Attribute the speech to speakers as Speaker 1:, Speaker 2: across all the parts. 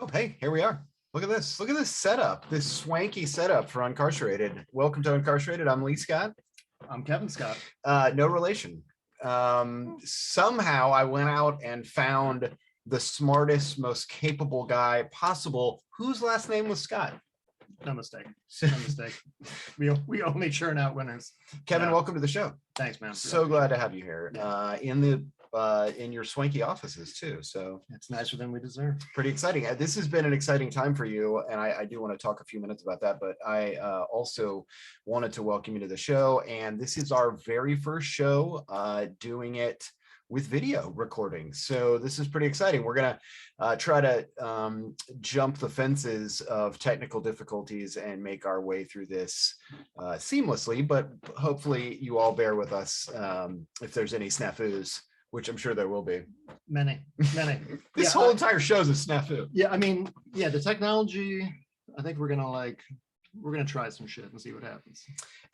Speaker 1: Oh, hey, here we are. Look at this. Look at this setup, this swanky setup for Uncarcerated. Welcome to Uncarcerated. I'm Lee Scott.
Speaker 2: I'm Kevin Scott.
Speaker 1: No relation. Somehow I went out and found the smartest, most capable guy possible, whose last name was Scott.
Speaker 2: No mistake. No mistake. We only churn out winners.
Speaker 1: Kevin, welcome to the show.
Speaker 2: Thanks, man.
Speaker 1: So glad to have you here in your swanky offices too. So
Speaker 2: it's nicer than we deserve.
Speaker 1: Pretty exciting. This has been an exciting time for you, and I do want to talk a few minutes about that. But I also wanted to welcome you to the show, and this is our very first show doing it with video recording. So this is pretty exciting. We're gonna try to jump the fences of technical difficulties and make our way through this seamlessly, but hopefully you all bear with us if there's any snafus, which I'm sure there will be.
Speaker 2: Many.
Speaker 1: This whole entire show is a snafu.
Speaker 2: Yeah, I mean, yeah, the technology, I think we're gonna try some shit and see what happens.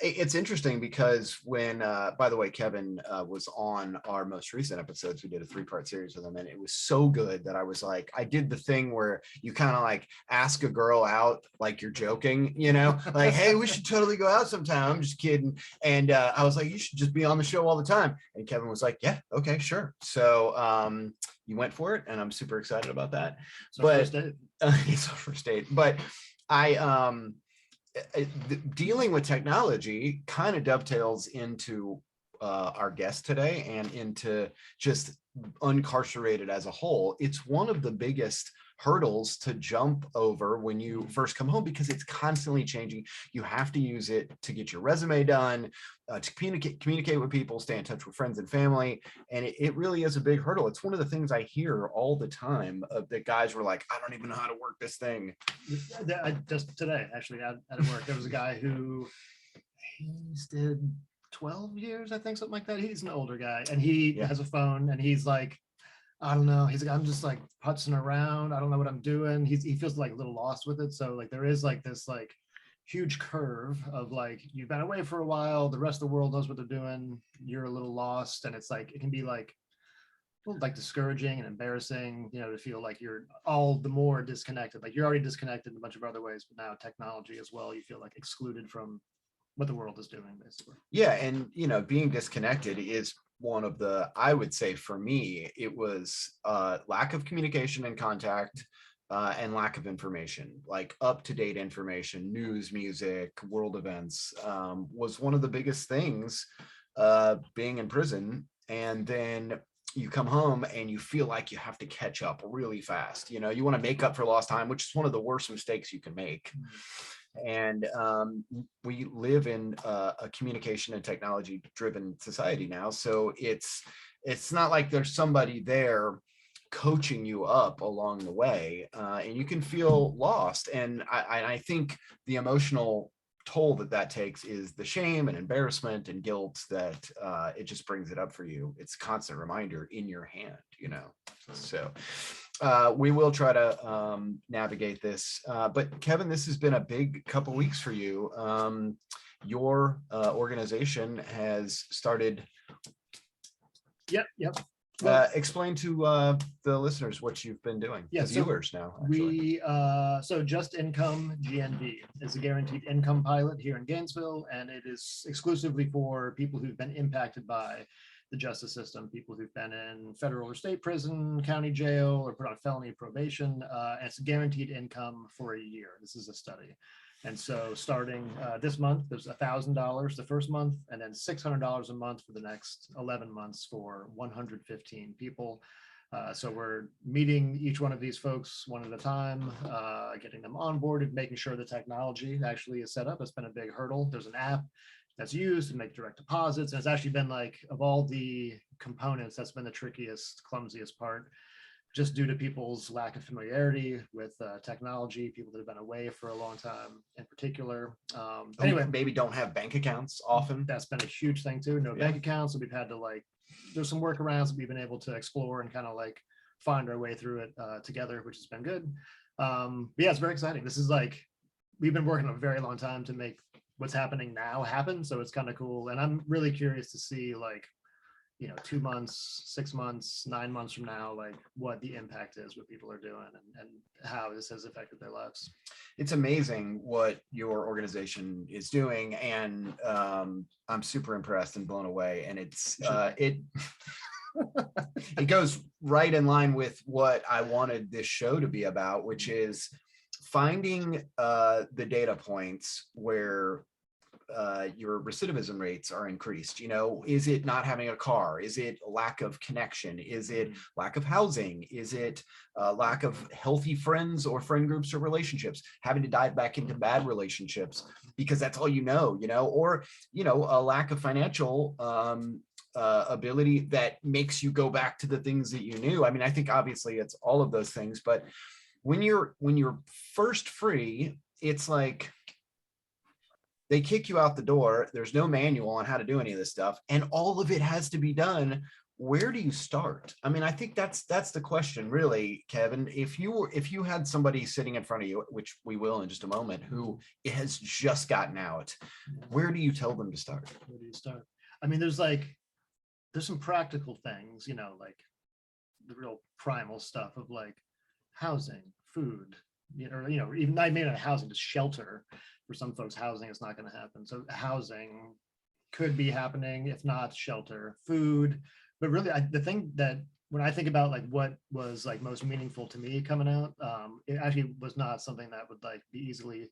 Speaker 1: It's interesting because when, by the way, Kevin was on our most recent episodes. We did a 3-part series with him, and it was so good that I was like, I did the thing where you kind of like ask a girl out like you're joking, you know, like, hey, we should totally go out sometime. I'm just kidding. And I was like, you should just be on the show all the time. And Kevin was like, yeah, okay, sure. So you went for it, and I'm super excited about that. But it's our first date. But dealing with technology kind of dovetails into our guest today and into just Uncarcerated as a whole. It's one of the biggest hurdles to jump over when you first come home, because it's constantly changing. You have to use it to get your resume done, to communicate with people, stay in touch with friends and family. And it really is a big hurdle. It's one of the things I hear all the time of the guys were like, I don't even know how to work this thing.
Speaker 2: Just today, actually, at work, there was a guy who he's did 12 years, I think, something like that. He's an older guy, and he has a phone, and he's like, I don't know. He's like, I'm just like putzing around. I don't know what I'm doing. He feels like a little lost with it. So like there is like this like huge curve of like, you've been away for a while. The rest of the world knows what they're doing. You're a little lost. And it's like, it can be like discouraging and embarrassing, you know, to feel like you're all the more disconnected. Like you're already disconnected in a bunch of other ways, but now technology as well, you feel like excluded from what the world is doing, basically.
Speaker 1: Yeah. And, you know, being disconnected is one of the, I would say for me, it was lack of communication and contact and lack of information, like up-to-date information, news, music, world events was one of the biggest things being in prison. And then you come home and you feel like you have to catch up really fast. You know, you want to make up for lost time, which is one of the worst mistakes you can make. And we live in a communication and technology driven society now. So it's not like there's somebody there coaching you up along the way, and you can feel lost. And I think the emotional toll that takes is the shame and embarrassment and guilt that it just brings it up for you. It's a constant reminder in your hand, you know. So we will try to navigate this. But Kevin, this has been a big couple weeks for you. Your organization has started.
Speaker 2: Yep.
Speaker 1: Explain to the listeners what you've been doing.
Speaker 2: Yeah,
Speaker 1: the viewers now.
Speaker 2: Actually. So Just Income GNV is a guaranteed income pilot here in Gainesville, and it is exclusively for people who've been impacted by the justice system, people who've been in federal or state prison, county jail, or put on felony probation. And it's a guaranteed income for a year. This is a study. And so starting this month, there's $1,000 the first month, and then $600 a month for the next 11 months for 115 people. So we're meeting each one of these folks one at a time, getting them onboarded, making sure the technology actually is set up. It's been a big hurdle. There's an app that's used to make direct deposits. And it's actually been like, of all the components, that's been the trickiest, clumsiest part, just due to people's lack of familiarity with technology, people that have been away for a long time in particular. Anyway,
Speaker 1: maybe don't have bank accounts often.
Speaker 2: That's been a huge thing too. No bank accounts. So we've had to like, there's some workarounds that we've been able to explore and kind of like find our way through it together, which has been good. But yeah, it's very exciting. This is like, we've been working a very long time to make what's happening now happen. So it's kind of cool. And I'm really curious to see like 2 months, 6 months, 9 months from now, like what the impact is, what people are doing, and how this has affected their lives.
Speaker 1: It's amazing what your organization is doing, and I'm super impressed and blown away. And it goes right in line with what I wanted this show to be about, which is finding the data points where your recidivism rates are increased. Is it not having a car? Is it lack of connection? Is it lack of housing? Is it lack of healthy friends or friend groups or relationships? Having to dive back into bad relationships because that's all or a lack of financial ability that makes you go back to the things that you knew. I mean, I think obviously it's all of those things, but when you're first free, it's like they kick you out the door. There's no manual on how to do any of this stuff, and all of it has to be done. Where do you start? I mean, I think that's the question, really, Kevin. If you had somebody sitting in front of you, which we will in just a moment, who has just gotten out, where do you tell them to start?
Speaker 2: Where do you start? I mean, there's some practical things, like the real primal stuff of like housing, food, or even maybe not housing, just shelter. For some folks, housing is not going to happen. So housing could be happening, if not shelter, food. But really, the thing that when I think about like what was like most meaningful to me coming out, it actually was not something that would like be easily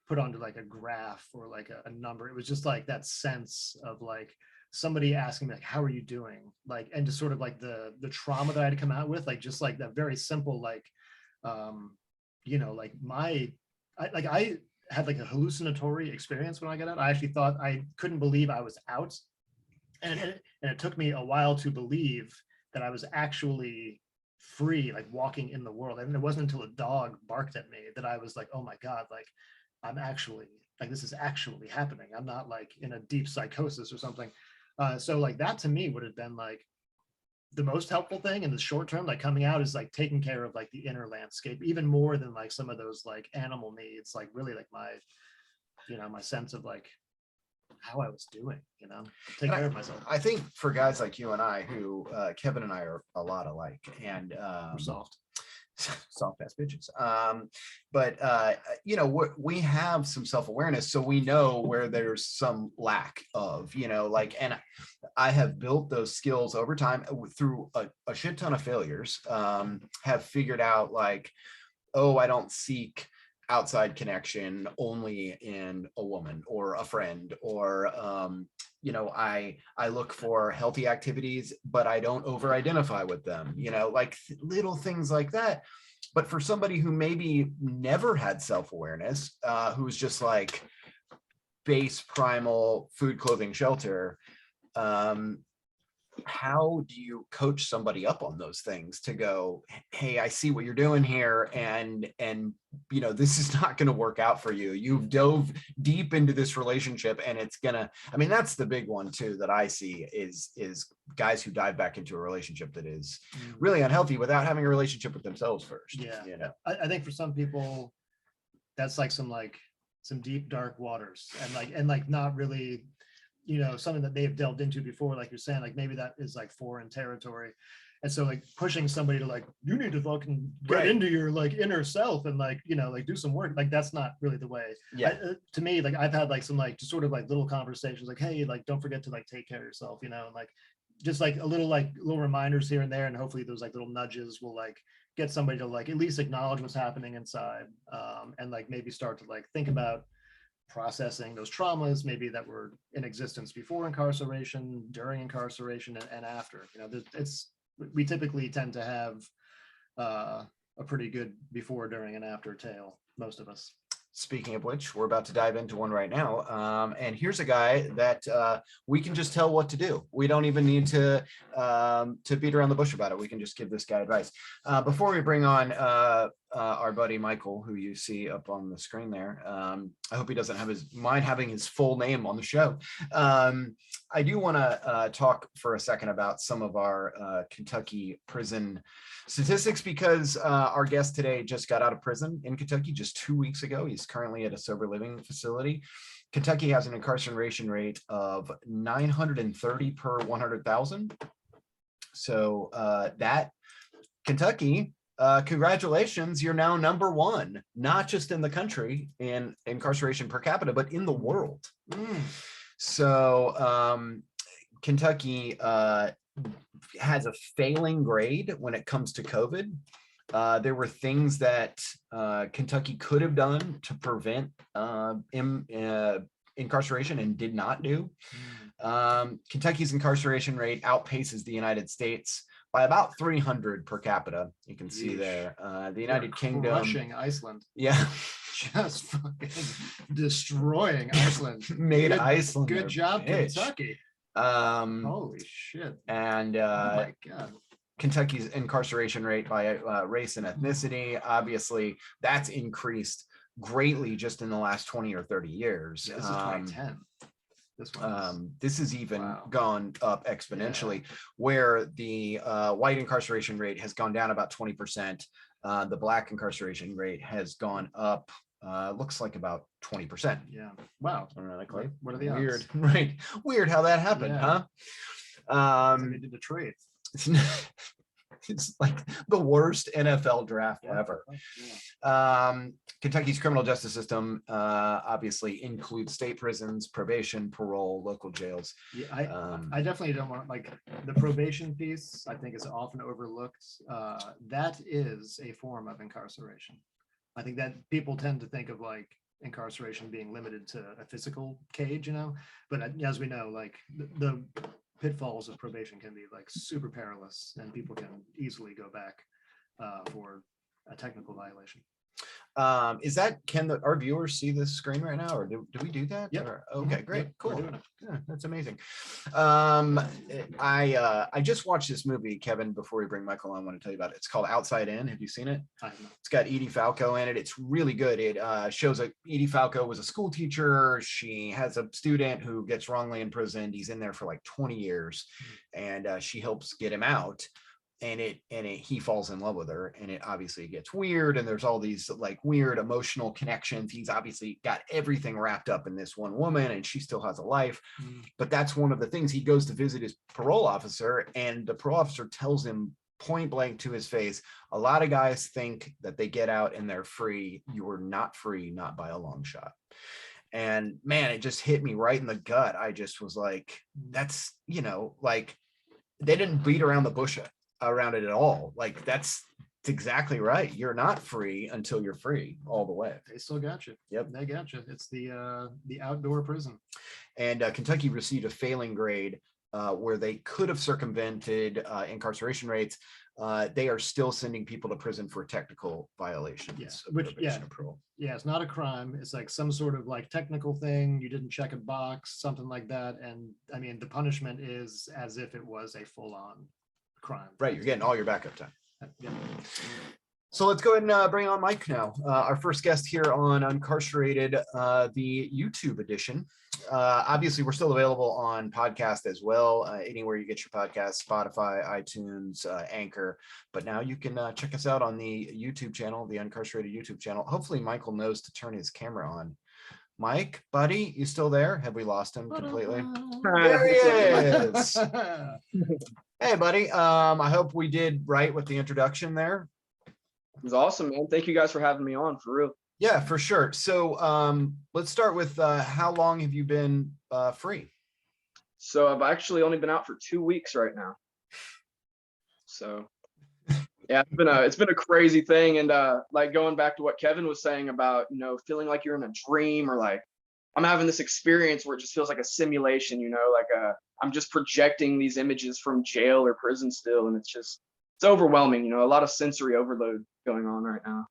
Speaker 2: put onto like a graph or like a number. It was just like that sense of like somebody asking me like, how are you doing? Like, and just sort of like the trauma that I had to come out with, like just like that very simple, like, like I had like a hallucinatory experience when I got out. I actually thought I couldn't believe I was out. And it took me a while to believe that I was actually free, like walking in the world. And it wasn't until a dog barked at me that I was like, oh my God, like I'm actually, like this is actually happening. I'm not like in a deep psychosis or something. So like that to me would have been like the most helpful thing in the short term, like coming out is like taking care of like the inner landscape, even more than like some of those like animal needs, like really like my sense of like how I was doing, take care of myself.
Speaker 1: I think for guys like you and I, who Kevin and I are a lot alike, and
Speaker 2: we're soft
Speaker 1: ass bitches. But we have some self-awareness, so we know where there's some lack of, and I have built those skills over time through a shit ton of failures. Have figured out like, oh, I don't seek outside connection only in a woman or a friend, or I look for healthy activities, but I don't over identify with them, like little things like that. But for somebody who maybe never had self-awareness, who's just like base primal food, clothing, shelter, how do you coach somebody up on those things to go, hey, I see what you're doing here, and this is not going to work out for you. You've dove deep into this relationship, and it's gonna, I mean, that's the big one too that I see is guys who dive back into a relationship that is really unhealthy without having a relationship with themselves first.
Speaker 2: I think for some people that's like some deep dark waters, and not really something that they've delved into before, like you're saying, like maybe that is like foreign territory. And so like pushing somebody to like, you need to fucking get into your like inner self and like, like do some work, like that's not really the way. To me, like I've had like some like just sort of like little conversations like, hey, like don't forget to like take care of yourself, and like just like little reminders here and there, and hopefully those like little nudges will like get somebody to like at least acknowledge what's happening inside, and like maybe start to like think about processing those traumas maybe that were in existence before incarceration, during incarceration, and after. We typically tend to have a pretty good before, during, and after tale, most of us.
Speaker 1: Speaking of which, we're about to dive into one right now. And here's a guy that we can just tell what to do. We don't even need to beat around the bush about it. We can just give this guy advice. Before we bring on our buddy Michael, who you see up on the screen there. I hope he doesn't have mind having his full name on the show. I do want to talk for a second about some of our Kentucky prison statistics, because our guest today just got out of prison in Kentucky just 2 weeks ago. He's currently at a sober living facility. Kentucky has an incarceration rate of 930 per 100,000. So that Kentucky, congratulations, you're now number one, not just in the country in incarceration per capita, but in the world. So Kentucky has a failing grade when it comes to COVID. There were things that Kentucky could have done to prevent incarceration and did not do. Kentucky's incarceration rate outpaces the United States by about 300 per capita. You can see there. The United Kingdom.
Speaker 2: Crushing Iceland.
Speaker 1: Yeah.
Speaker 2: Just fucking destroying Iceland.
Speaker 1: Made Iceland.
Speaker 2: Good job,
Speaker 1: bitch.
Speaker 2: Kentucky. Holy shit.
Speaker 1: And
Speaker 2: oh my God.
Speaker 1: Kentucky's incarceration rate by race and ethnicity, obviously that's increased greatly just in the last 20 or 30 years.
Speaker 2: Yeah, this is 2010.
Speaker 1: This has even gone up exponentially, where the white incarceration rate has gone down about 20%. The black incarceration rate has gone up, looks like about 20%.
Speaker 2: Yeah. Wow.
Speaker 1: Ironically.
Speaker 2: What are the odds?
Speaker 1: Weird, right? Weird how that happened, huh?
Speaker 2: They did the trade.
Speaker 1: It's like the worst NFL draft ever. Kentucky's criminal justice system obviously includes state prisons, probation, parole, local jails.
Speaker 2: Yeah, I definitely don't want, like, the probation piece, I think is often overlooked. That is a form of incarceration. I think that people tend to think of like incarceration being limited to a physical cage, you know, but as we know, like the pitfalls of probation can be like super perilous, and people can easily go back for a technical violation.
Speaker 1: Is that, can our viewers see this screen right now, or do we do that?
Speaker 2: Yep.
Speaker 1: Okay, great,
Speaker 2: Yep,
Speaker 1: cool.
Speaker 2: we're doing it.
Speaker 1: Yeah, that's amazing. I just watched this movie, Kevin, before we bring Michael on. I want to tell you about it. It's called Outside In. Have you seen it?
Speaker 2: I have not.
Speaker 1: It's got Edie Falco in it. It's really good. It shows that Edie Falco was a school teacher. She has a student who gets wrongly imprisoned. He's in there for like 20 years, and she helps get him out. And he falls in love with her, and it obviously gets weird, and there's all these like weird emotional connections. He's obviously got everything wrapped up in this one woman, and she still has a life. But that's one of the things. He goes to visit his parole officer, and the parole officer tells him point blank to his face, a lot of guys think that they get out and they're free. You are not free, not by a long shot. And man, it just hit me right in the gut. I just was like, that's, you know, like they didn't beat around the bush around it at all. Like that's exactly right. You're not free until you're free all the way.
Speaker 2: They still got you.
Speaker 1: Yep,
Speaker 2: they got you. It's the outdoor prison.
Speaker 1: And Kentucky received a failing grade where they could have circumvented incarceration rates. They are still sending people to prison for technical violations.
Speaker 2: Yes, which it's not a crime. It's like some sort of like technical thing. You didn't check a box, something like that. And I mean, the punishment is as if it was a full-on crime. Right,
Speaker 1: you're getting all your backup time.
Speaker 2: Yeah.
Speaker 1: So let's go ahead and bring on Mike now. Our first guest here on Uncarcerated, the YouTube edition. Obviously, we're still available on podcast as well, anywhere you get your podcasts, Spotify, iTunes, Anchor. But now you can check us out on the YouTube channel, the Uncarcerated YouTube channel. Hopefully, Michael knows to turn his camera on. Mike, buddy, you still there? Have we lost him completely? There he is. Hey, buddy. I hope we did right with the introduction there.
Speaker 3: It was awesome, man. Thank you guys for having me on, for real.
Speaker 1: Yeah, for sure. So let's start with how long have you been free?
Speaker 3: So I've actually only been out for 2 weeks right now. So yeah, it's been a crazy thing. And like going back to what Kevin was saying about, you know, feeling like you're in a dream, or like I'm having this experience where it just feels like a simulation, you know, like I'm just projecting these images from jail or prison still. And it's overwhelming, you know, a lot of sensory overload going on right now.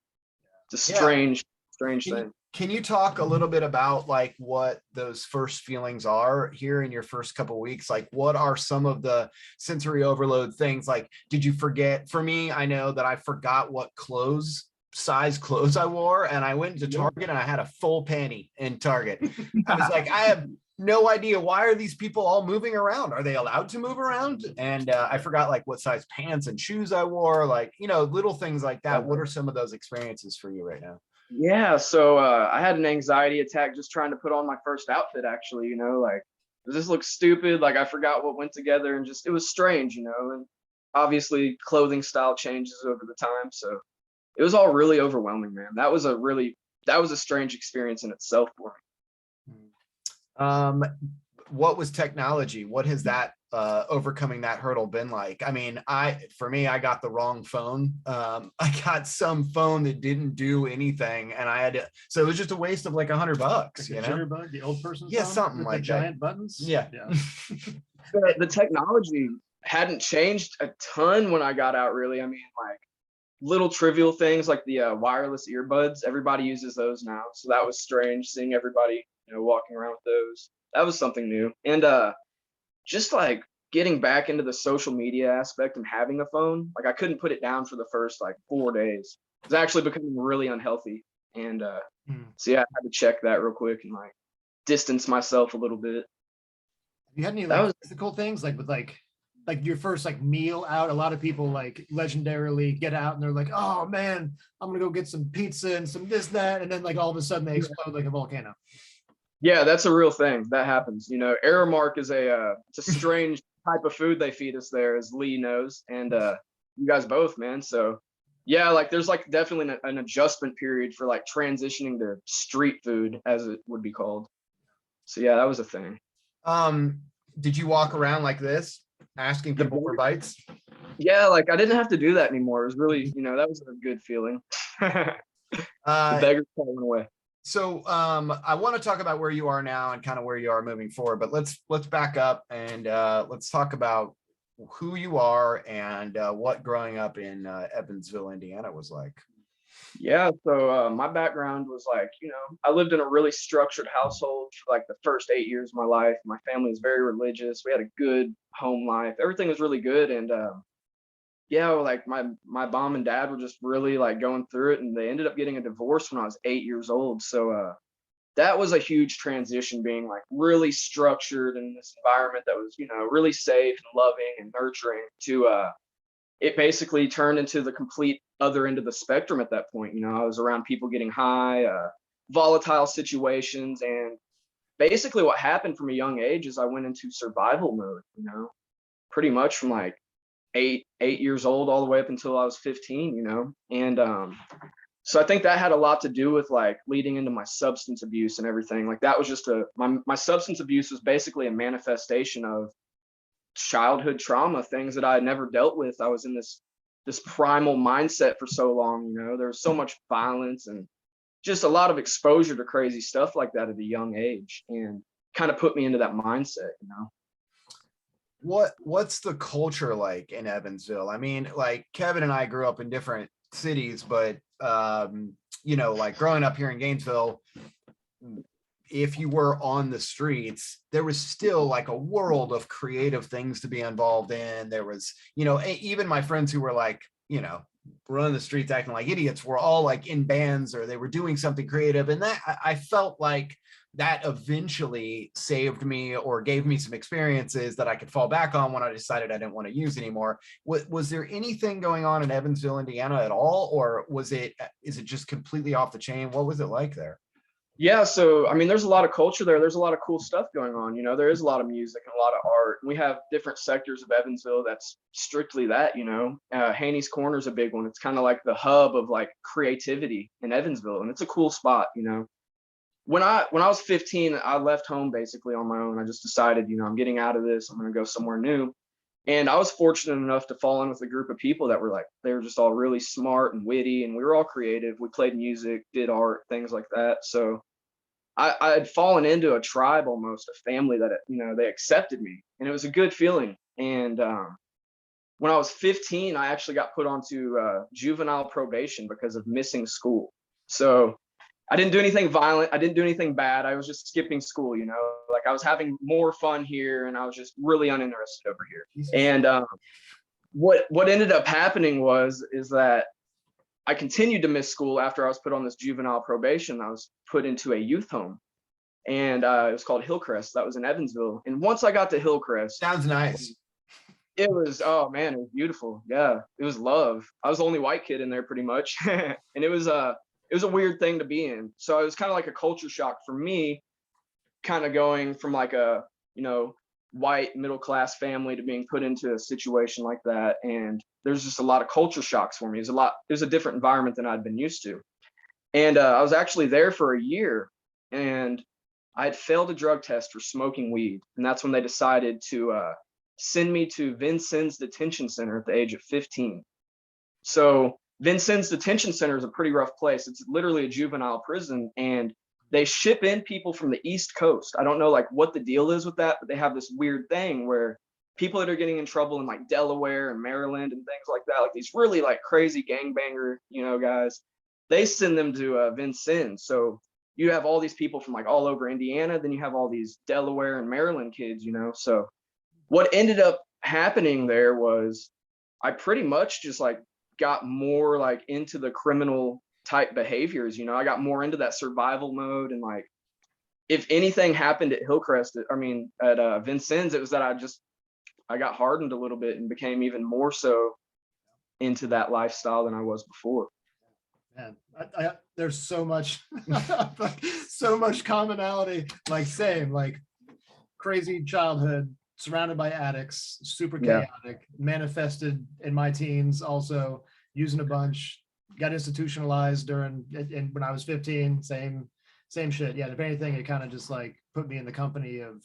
Speaker 3: It's a strange thing.
Speaker 1: Can you talk a little bit about like what those first feelings are here in your first couple of weeks? Like what are some of the sensory overload things? Like, did you forget? For me, I know that I forgot what clothes size clothes I wore, and I went to Target and I had a full panty in Target. I was like, I have no idea, why are these people all moving around? Are they allowed to move around? And I forgot like what size pants and shoes I wore, like, you know, little things like that. What are some of those experiences for you right now?
Speaker 3: Yeah, so I had an anxiety attack just trying to put on my first outfit, actually, you know, like, does this look stupid? Like, I forgot what went together, and just, it was strange, you know, and obviously clothing style changes over the time. So it was all really overwhelming, man. That was a strange experience in itself for
Speaker 1: Um, what was technology? What has that overcoming that hurdle been like? I mean, for me, I got the wrong phone. I got some phone that didn't do anything, and I had to, so it was just a waste of like $100,
Speaker 2: Like
Speaker 1: you
Speaker 2: a
Speaker 1: know?
Speaker 2: jitterbug, the old person's
Speaker 1: Yeah,
Speaker 2: phone
Speaker 1: something
Speaker 2: with
Speaker 1: like
Speaker 2: the
Speaker 1: that.
Speaker 2: giant buttons.
Speaker 1: Yeah.
Speaker 3: me. The technology hadn't changed a ton when I got out, really. I mean, like, little trivial things like the wireless earbuds, everybody uses those now. So that was strange seeing everybody, you know, walking around with those. That was something new. And just like getting back into the social media aspect and having a phone, like I couldn't put it down for the first like 4 days. It's actually becoming really unhealthy. And so yeah, I had to check that real quick and like distance myself a little bit.
Speaker 2: Have you had any
Speaker 3: That
Speaker 2: like
Speaker 3: was
Speaker 2: physical things like with like your first like meal out? A lot of people like legendarily get out and they're like, oh man, I'm gonna go get some pizza and some this, that, and then like all of a sudden they explode like a volcano.
Speaker 3: Yeah, that's a real thing that happens. You know, Aramark is it's a strange type of food they feed us there, as Lee knows, and you guys both, man. So yeah, like there's like definitely an adjustment period for like transitioning to street food, as it would be called. So yeah, that was a thing.
Speaker 1: Did you walk around like this, asking
Speaker 3: The
Speaker 1: people for bites?
Speaker 3: Yeah, like I didn't have to do that anymore. It was really, you know, that was a good feeling. The beggar's falling away.
Speaker 1: So I want to talk about where you are now and kind of where you are moving forward, but let's back up and let's talk about who you are and what growing up in Evansville, Indiana was like.
Speaker 3: Yeah, so my background was like, you know, I lived in a really structured household for like the first 8 years of my life. My family was very religious. We had a good home life. Everything was really good, and yeah, like my mom and dad were just really like going through it, and they ended up getting a divorce when I was 8 years old. So that was a huge transition, being like really structured in this environment that was, you know, really safe and loving and nurturing, to it basically turned into the complete other end of the spectrum at that point. You know, I was around people getting high, volatile situations, and basically what happened from a young age is I went into survival mode, you know, pretty much from like 8 years old all the way up until I was 15, you know. And so I think that had a lot to do with like leading into my substance abuse and everything. Like that was just my substance abuse was basically a manifestation of childhood trauma, things that I had never dealt with. I was in this primal mindset for so long, you know. There was so much violence and just a lot of exposure to crazy stuff like that at a young age, and kind of put me into that mindset, you know.
Speaker 1: What's the culture like in Evansville? I mean, like Kevin and I grew up in different cities, but you know, like growing up here in Gainesville, if you were on the streets, there was still like a world of creative things to be involved in. There was, you know, even my friends who were like, you know, running the streets acting like idiots were all like in bands, or they were doing something creative. And that I felt like that eventually saved me or gave me some experiences that I could fall back on when I decided I didn't want to use anymore. Was there anything going on in Evansville, Indiana at all? Or is it just completely off the chain? What was it like there?
Speaker 3: Yeah, so I mean, there's a lot of culture there. There's a lot of cool stuff going on. You know, there is a lot of music and a lot of art. We have different sectors of Evansville that's strictly that. You know, Haney's Corner is a big one. It's kind of like the hub of like creativity in Evansville, and it's a cool spot. You know, when I was 15, I left home basically on my own. I just decided, you know, I'm getting out of this. I'm going to go somewhere new. And I was fortunate enough to fall in with a group of people that were like, they were just all really smart and witty, and we were all creative. We played music, did art, things like that. So I had fallen into a tribe, almost a family that, you know, they accepted me, and it was a good feeling. And when I was 15, I actually got put onto juvenile probation because of missing school. So I didn't do anything violent. I didn't do anything bad. I was just skipping school, you know, like I was having more fun here, and I was just really uninterested over here. And what ended up happening is that I continued to miss school after I was put on this juvenile probation. I was put into a youth home, and it was called Hillcrest. That was in Evansville. And once I got to Hillcrest,
Speaker 1: Sounds nice.
Speaker 3: it was, oh man, it was beautiful. Yeah, it was love. I was the only white kid in there pretty much, and it was a weird thing to be in. So it was kind of like a culture shock for me, kind of going from like a, you know, white middle class family to being put into a situation like that. And there's just a lot of culture shocks for me. It was a different environment than I'd been used to. And I was actually there for a year, and I had failed a drug test for smoking weed. And that's when they decided to send me to Vincennes Detention Center at the age of 15. So Vincennes Detention Center is a pretty rough place. It's literally a juvenile prison, and they ship in people from the East Coast. I don't know like what the deal is with that, but they have this weird thing where people that are getting in trouble in like Delaware and Maryland and things like that, like these really like crazy gangbanger, you know, guys, they send them to Vincennes. So you have all these people from like all over Indiana, then you have all these Delaware and Maryland kids, you know. So what ended up happening there was I pretty much just like got more like into the criminal type behaviors, you know. I got more into that survival mode, and like if anything happened at Hillcrest, I mean at Vincennes, it was that I got hardened a little bit and became even more so into that lifestyle than I was before.
Speaker 2: Man, there's so much, so much commonality. Like same, like crazy childhood, surrounded by addicts, super
Speaker 3: Yeah.
Speaker 2: chaotic, manifested in my teens, also using a bunch, got institutionalized during, and when I was 15, same shit. Yeah, if anything, it kind of just like put me in the company of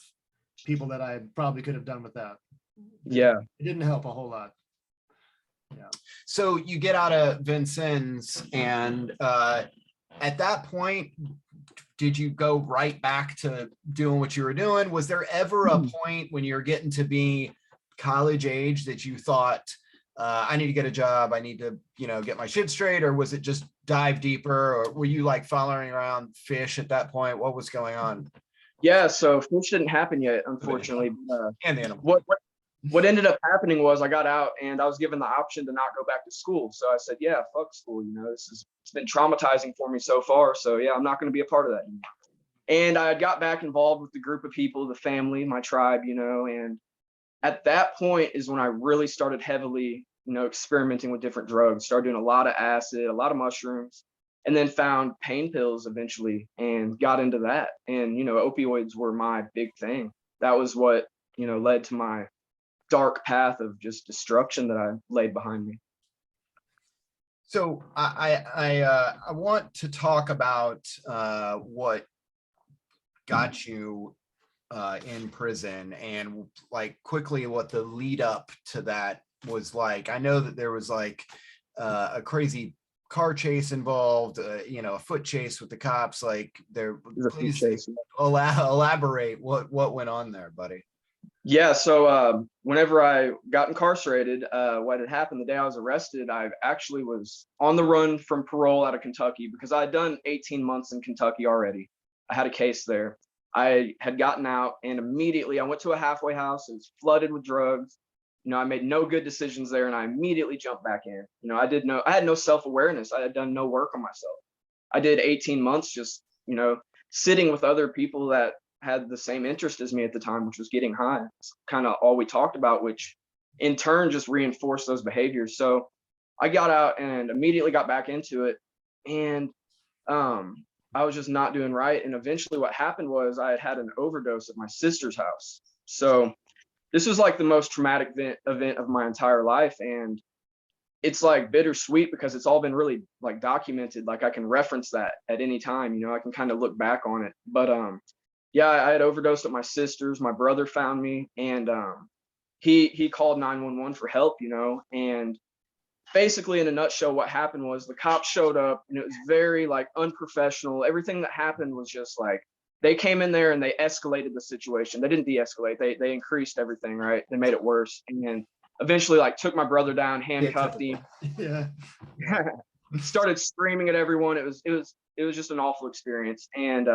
Speaker 2: people that I probably could have done without.
Speaker 3: Yeah.
Speaker 2: It didn't help a whole lot. Yeah.
Speaker 1: So you get out of Vincennes, and at that point, did you go right back to doing what you were doing? Was there ever a point when you're getting to be college age that you thought, I need to get a job, I need to, you know, get my shit straight? Or was it just dive deeper? Or were you like following around fish at that point? What was going on?
Speaker 3: Yeah, so fish didn't happen yet, unfortunately.
Speaker 1: And the animal.
Speaker 3: What ended up happening was I got out and I was given the option to not go back to school. So I said, yeah, fuck school. You know, it's been traumatizing for me so far. So yeah, I'm not going to be a part of that anymore. And I got back involved with the group of people, the family, my tribe, you know, and at that point is when I really started heavily, you know, experimenting with different drugs, started doing a lot of acid, a lot of mushrooms, and then found pain pills eventually and got into that. And, you know, opioids were my big thing. That was what, you know, led to my dark path of just destruction that I laid behind me.
Speaker 1: So I want to talk about what got you in prison, and like quickly what the lead up to that was like. I know that there was like a crazy car chase involved, you know, a foot chase with the cops. Like there, please elaborate what went on there, buddy.
Speaker 3: Yeah, so whenever I got incarcerated, what had happened the day I was arrested, I actually was on the run from parole out of Kentucky because I had done 18 months in Kentucky already. I had a case there. I had gotten out, and immediately I went to a halfway house. It was flooded with drugs. You know, I made no good decisions there, and I immediately jumped back in. You know, I had no self-awareness. I had done no work on myself. I did 18 months just, you know, sitting with other people that had the same interest as me at the time, which was getting high. It's kind of all we talked about, which in turn just reinforced those behaviors. So I got out and immediately got back into it, and I was just not doing right. And eventually what happened was I had an overdose at my sister's house. So this was like the most traumatic event of my entire life. And it's like bittersweet because it's all been really like documented. Like I can reference that at any time, you know, I can kind of look back on it. But yeah, I had overdosed at my sister's. My brother found me, and he called 911 for help, you know. And basically, in a nutshell, what happened was the cops showed up, and it was very like unprofessional. Everything that happened was just like they came in there and they escalated the situation. They didn't de-escalate. They increased everything, right? They made it worse, and eventually like took my brother down, handcuffed him.
Speaker 2: Yeah.
Speaker 3: Started screaming at everyone. It was just an awful experience. And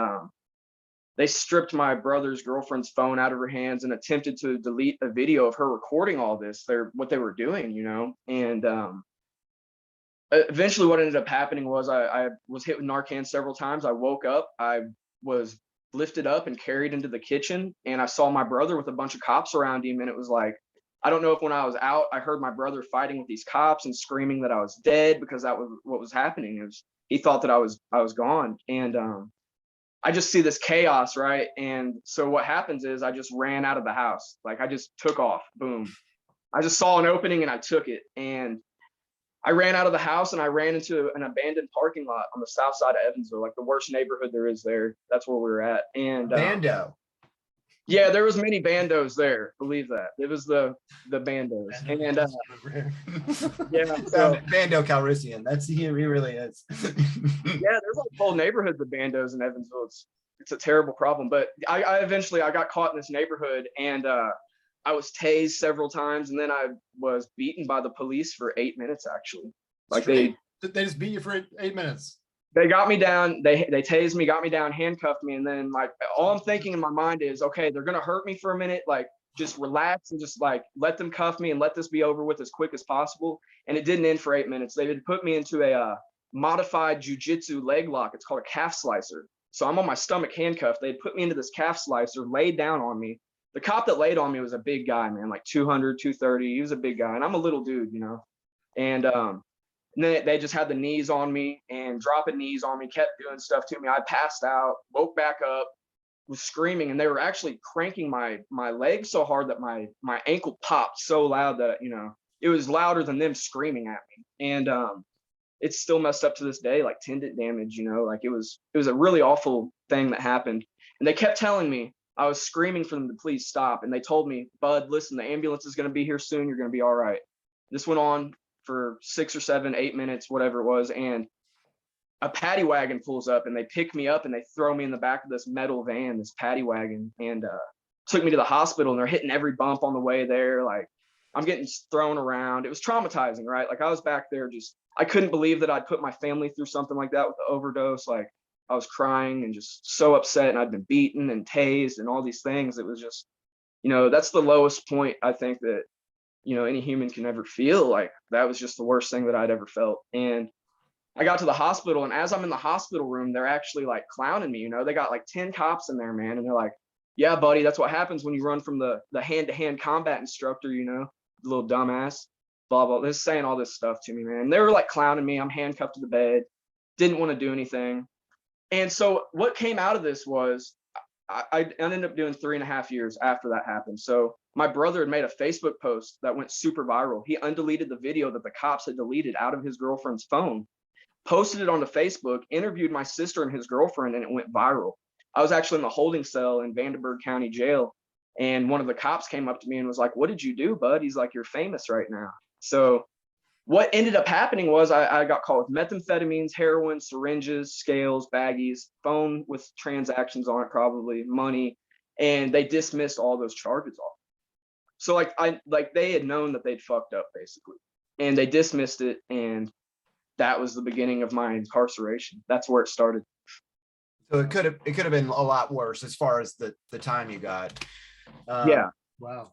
Speaker 3: they stripped my brother's girlfriend's phone out of her hands and attempted to delete a video of her recording all this. What they were doing, you know. And eventually what ended up happening was I was hit with Narcan several times. I woke up, I was lifted up and carried into the kitchen, and I saw my brother with a bunch of cops around him. And it was like, I don't know if when I was out, I heard my brother fighting with these cops and screaming that I was dead, because that was what was happening. He thought that I was gone. And I just see this chaos, right? And so what happens is I just ran out of the house. Like, I just took off, boom. I just saw an opening and I took it. And I ran out of the house and I ran into an abandoned parking lot on the south side of Evansville, like the worst neighborhood there is there. That's where we were at. And
Speaker 1: Bando.
Speaker 3: yeah, there was many bandos there. Believe that. It was the bandos. And yeah, so,
Speaker 1: Bando Calrissian. That's he really is.
Speaker 3: yeah, there's like whole neighborhoods of bandos in Evansville. It's a terrible problem. But I eventually got caught in this neighborhood, and I was tased several times, and then I was beaten by the police for 8 minutes, actually. Like
Speaker 2: they just beat you for 8 minutes.
Speaker 3: They got me down, they tased me, got me down, handcuffed me, and then like all I'm thinking in my mind is, okay, they're gonna hurt me for a minute, like just relax and just like let them cuff me and let this be over with as quick as possible. And it didn't end for 8 minutes. They had put me into a modified jujitsu leg lock. It's called a calf slicer. So I'm on my stomach handcuffed. They put me into this calf slicer, laid down on me. The cop that laid on me was a big guy, man, like 200, 230. He was a big guy, and I'm a little dude, you know. And then they just had the knees on me and dropping knees on me, kept doing stuff to me. I passed out, woke back up, was screaming, and they were actually cranking my leg so hard that my ankle popped so loud that, you know, it was louder than them screaming at me. And it's still messed up to this day, like tendon damage, you know, like it was a really awful thing that happened. And they kept telling me, I was screaming for them to please stop. And they told me, Bud, listen, the ambulance is going to be here soon. You're going to be all right. This went on for 6 or 7, 8 minutes, whatever it was. And a paddy wagon pulls up and they pick me up and they throw me in the back of this metal van, this paddy wagon, and took me to the hospital. And they're hitting every bump on the way there. Like, I'm getting thrown around. It was traumatizing, right? Like, I was back there just, I couldn't believe that I'd put my family through something like that with the overdose. Like, I was crying and just so upset, and I'd been beaten and tased and all these things. It was just, you know, that's the lowest point I think that, you know, any human can ever feel. Like, that was just the worst thing that I'd ever felt. And I got to the hospital, and as I'm in the hospital room, they're actually like clowning me. You know, they got like 10 cops in there, man. And they're like, yeah, buddy, that's what happens when you run from the hand-to-hand combat instructor, you know, little dumbass, blah, blah. They're saying all this stuff to me, man. And they were like clowning me. I'm handcuffed to the bed, didn't want to do anything. And so what came out of this was I ended up doing 3.5 years after that happened. So my brother had made a Facebook post that went super viral. He undeleted the video that the cops had deleted out of his girlfriend's phone, posted it onto Facebook, interviewed my sister and his girlfriend, and it went viral. I was actually in the holding cell in Vanderburgh County Jail, and one of the cops came up to me and was like, "What did you do, bud?" He's like, "You're famous right now." So what ended up happening was I got caught with methamphetamines, heroin, syringes, scales, baggies, phone with transactions on it, probably money, and they dismissed all those charges off. So like they had known that they'd fucked up basically, and they dismissed it, and that was the beginning of my incarceration. That's where it started.
Speaker 1: So it could have been a lot worse as far as the time you got.
Speaker 3: Yeah.
Speaker 2: Wow.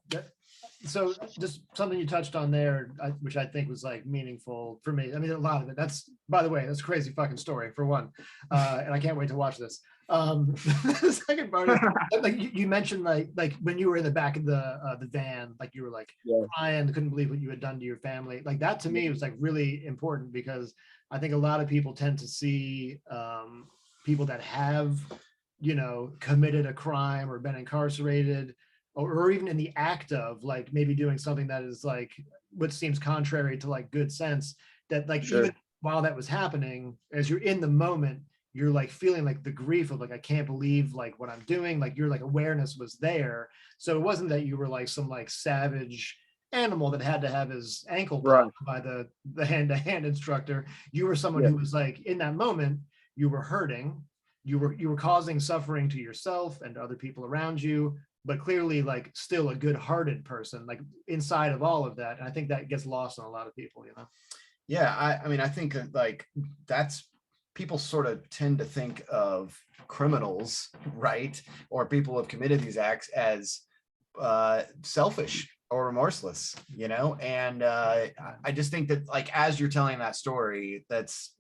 Speaker 2: So just something you touched on there, which I think was like meaningful for me. I mean, a lot of it. That's, by the way, that's a crazy fucking story for one, and I can't wait to watch this. The second part is, like you mentioned, like when you were in the back of the van, like you were like crying, couldn't believe what you had done to your family. Like that to me was like really important, because I think a lot of people tend to see people that have, you know, committed a crime or been incarcerated, or even in the act of like maybe doing something that is like what seems contrary to like good sense, that like even while that was happening, as you're in the moment, you're like feeling like the grief of like, I can't believe like what I'm doing. Like your like awareness was there. So it wasn't that you were like some like savage animal that had to have his ankle popped by the hand-to-hand instructor. You were someone who was like, in that moment, you were hurting, you were causing suffering to yourself and to other people around you, but clearly like still a good-hearted person, like inside of all of that. And I think that gets lost on a lot of people, you know?
Speaker 1: Yeah, I mean, I think like that's, people sort of tend to think of criminals, right? Or people who have committed these acts as selfish or remorseless, and I just think that, like, as you're telling that story, that's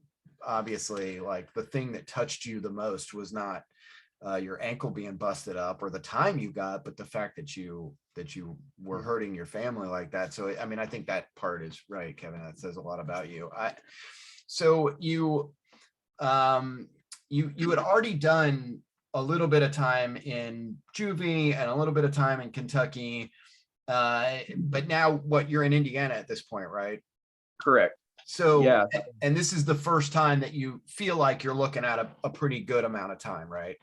Speaker 1: obviously like the thing that touched you the most was not your ankle being busted up or the time you got, but the fact that you were hurting your family like that. So I mean, I think that part is right, Kevin. That says a lot about you. So you you had already done a little bit of time in juvie and a little bit of time in Kentucky, but now you're in Indiana at this point, right?
Speaker 3: Correct.
Speaker 1: So
Speaker 3: Yeah.
Speaker 1: and this is the first time that you feel like you're looking at a pretty good amount of time, right?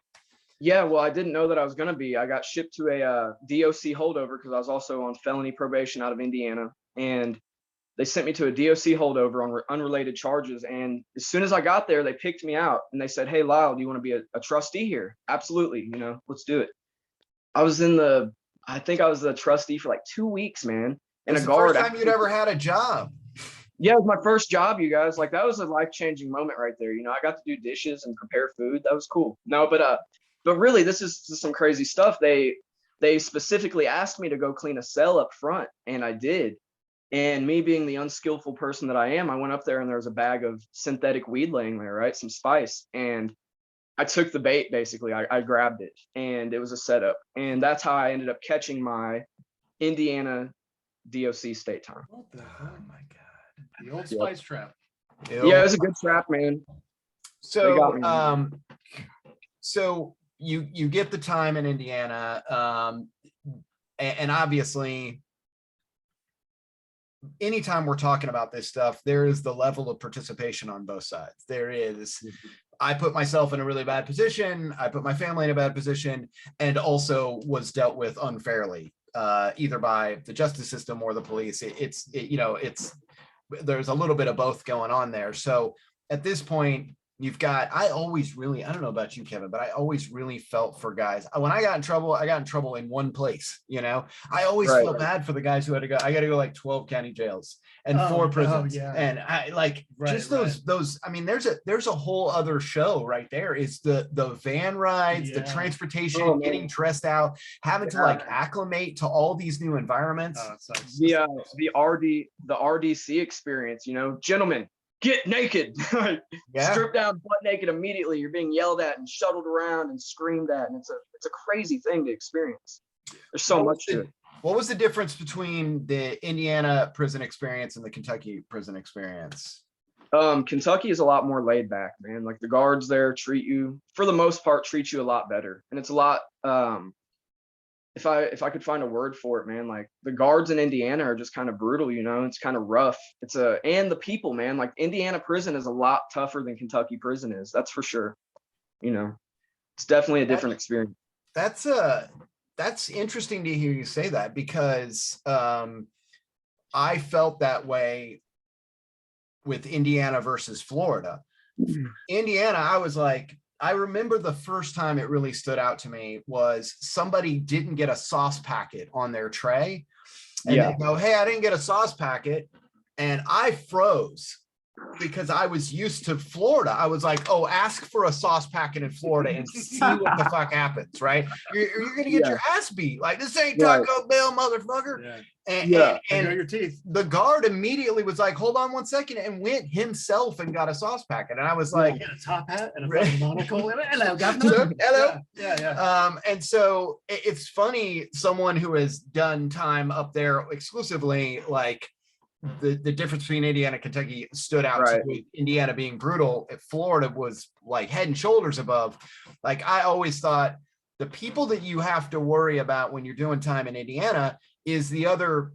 Speaker 3: Yeah, well, I didn't know that I was going to be. I got shipped to a DOC holdover because I was also on felony probation out of Indiana. And they sent me to a DOC holdover on unrelated charges. And as soon as I got there, they picked me out and they said, "Hey, Lyle, do you want to be a trustee here?" Absolutely. Let's do it. I think I was the trustee for like 2 weeks, man. And
Speaker 1: It's the first time you'd ever had a job.
Speaker 3: Yeah, it was my first job, you guys. Like, that was a life-changing moment right there. I got to do dishes and prepare food. That was cool. No, but really, this is some crazy stuff. They specifically asked me to go clean a cell up front, and I did. And me being the unskillful person that I am, I went up there and there was a bag of synthetic weed laying there, right? Some spice. And I took the bait, basically. I grabbed it, and it was a setup. And that's how I ended up catching my Indiana DOC state time.
Speaker 2: What the
Speaker 1: Oh
Speaker 2: fuck?
Speaker 1: my God.
Speaker 2: The old spice trap.
Speaker 3: Yeah, it was a good trap, man.
Speaker 1: So so you get the time in Indiana, and obviously anytime we're talking about this stuff, there is the level of participation on both sides. There is, I put myself in a really bad position, I put my family in a bad position, and also was dealt with unfairly, either by the justice system or the police. There's a little bit of both going on there. So at this point, I don't know about you, Kevin, but I always really felt for guys. When I got in trouble in one place. I always felt bad for the guys who I got to go like 12 county jails and 4 prisons.
Speaker 2: Yeah.
Speaker 1: And I like those. I mean, there's a whole other show right there. Is the van rides, the transportation, getting dressed out, having to like acclimate to all these new environments.
Speaker 3: The RDC experience, gentlemen, get naked. Strip down butt naked immediately. You're being yelled at and shuttled around and screamed at, and it's a crazy thing to experience. There's so much to it.
Speaker 1: What was the difference between the Indiana prison experience and the Kentucky prison experience?
Speaker 3: Kentucky is a lot more laid back, man. Like, the guards there for the most part, treat you a lot better, and it's a lot. If I could find a word for it, man, like, the guards in Indiana are just kind of brutal, it's kind of rough. And the people, man, like, Indiana prison is a lot tougher than Kentucky prison is. That's for sure. It's definitely a different experience.
Speaker 1: That's interesting to hear you say that, because I felt that way with Indiana versus Florida. Indiana, I was like, I remember the first time it really stood out to me was somebody didn't get a sauce packet on their tray. And they go, "Hey, I didn't get a sauce packet." And I froze because I was used to Florida. I was like, "Oh, ask for a sauce packet in Florida and see what the fuck happens," right? You're going to get your ass beat. Like, this ain't Taco Bell, motherfucker.
Speaker 2: Yeah.
Speaker 1: And
Speaker 2: your teeth.
Speaker 1: The guard immediately was like, "Hold on 1 second," and went himself and got a sauce packet. And I was like,
Speaker 2: a top hat and a fucking monocle. Hello, governor.
Speaker 1: Hello.
Speaker 2: Yeah.
Speaker 1: And so it's funny, someone who has done time up there exclusively, like, the difference between Indiana and Kentucky stood out to me. Indiana being brutal, Florida was like head and shoulders above. Like, I always thought the people that you have to worry about when you're doing time in Indiana is the other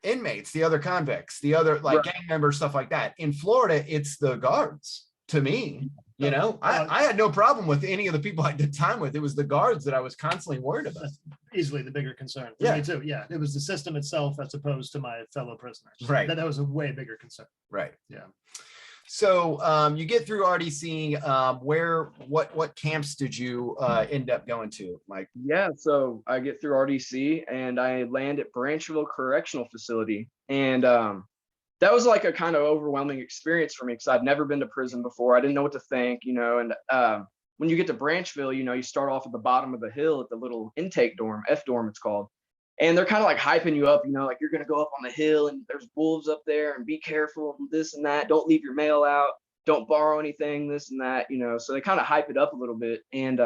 Speaker 1: inmates, the other convicts, the other gang members, stuff like that. In Florida, it's the guards. To me, I had no problem with any of the people I did time with. It was the guards that I was constantly worried about.
Speaker 2: Easily the bigger concern for me too. Yeah, it was the system itself as opposed to my fellow prisoners.
Speaker 1: Right.
Speaker 2: That was a way bigger concern.
Speaker 1: Right.
Speaker 2: Yeah.
Speaker 1: So you get through RDC. What camps did you end up going to, Mike?
Speaker 3: Yeah, so I get through RDC and I land at Branchville Correctional Facility, and that was like a kind of overwhelming experience for me because I'd never been to prison before. I didn't know what to think, and when you get to Branchville, you start off at the bottom of the hill at the little intake dorm, F dorm it's called. And they're kind of like hyping you up, you know, like you're going to go up on the hill and there's wolves up there and be careful and this and that. Don't leave your mail out. Don't borrow anything, this and that, you know. So they kind of hype it up a little bit. And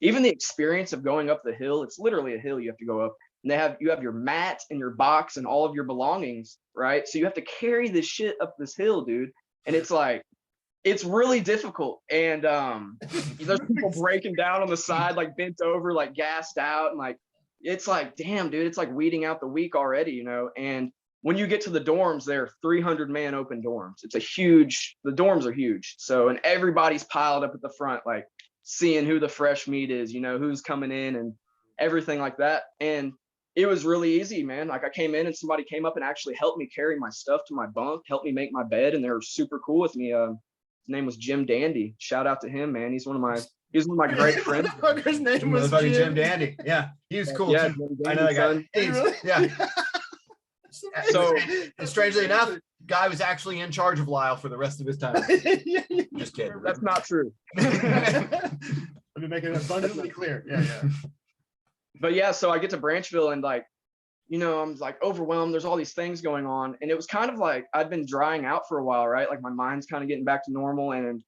Speaker 3: even the experience of going up the hill, it's literally a hill you have to go up. And you have your mat and your box and all of your belongings, right? So you have to carry this shit up this hill, dude. And it's like, it's really difficult. And there's people breaking down on the side, like bent over, like gassed out. And like, it's like, damn, dude, it's like weeding out the weak already, you know? And when you get to the dorms, they're 300-man open dorms. The dorms are huge. So, and everybody's piled up at the front, like seeing who the fresh meat is, you know, who's coming in and everything like that. And it was really easy, man. Like I came in and somebody came up and actually helped me carry my stuff to my bunk, helped me make my bed. And they were super cool with me. His name was Jim Dandy. Shout out to him, man. He's one of my great friends.
Speaker 2: His name was
Speaker 1: Jim Dandy. Yeah, he was cool
Speaker 3: Yeah,
Speaker 1: too.
Speaker 3: Jim
Speaker 1: I know that guy.
Speaker 3: Dandy,
Speaker 2: Really?
Speaker 1: Yeah.
Speaker 3: So
Speaker 1: And strangely enough, guy was actually in charge of Lyle for the rest of his time. Just kidding.
Speaker 3: that's not true.
Speaker 2: Let me make it abundantly clear. Yeah.
Speaker 3: But yeah, so I get to Branchville and like, you know, I'm like overwhelmed. There's all these things going on. And it was kind of like I'd been drying out for a while, right? Like my mind's kind of getting back to normal. And,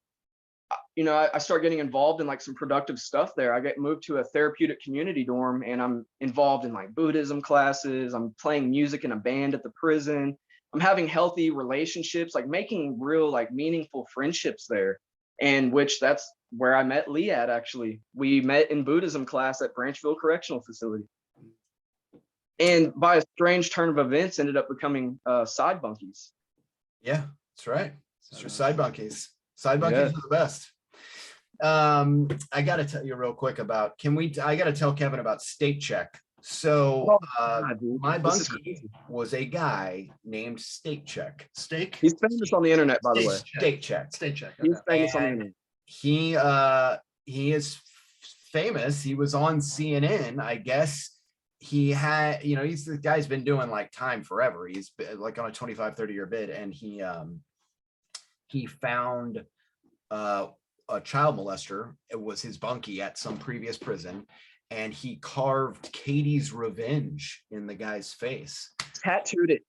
Speaker 3: you know, I start getting involved in like some productive stuff there. I get moved to a therapeutic community dorm and I'm involved in like Buddhism classes. I'm playing music in a band at the prison. I'm having healthy relationships, like making real, like meaningful friendships there. And that's where I met Lee at, actually. We met in Buddhism class at Branchville Correctional Facility. And by a strange turn of events, ended up becoming side bunkies.
Speaker 1: Yeah, that's right. It's your side bunkies. Side bunkies are the best. I got to tell you real quick about, I got to tell Kevin about State Check. So my bunkie was a guy named State Check.
Speaker 2: Steak?
Speaker 3: He's famous on the internet, by the way.
Speaker 1: State Check.
Speaker 2: State Check.
Speaker 3: He's famous on the internet.
Speaker 1: He is famous. He was on CNN. I guess he had, you know, the guy's been doing like time forever. He's been like on a 25-30-year bid. And he found a child molester. It was his bunkie at some previous prison. And he carved Katie's revenge in the guy's face.
Speaker 3: Tattooed it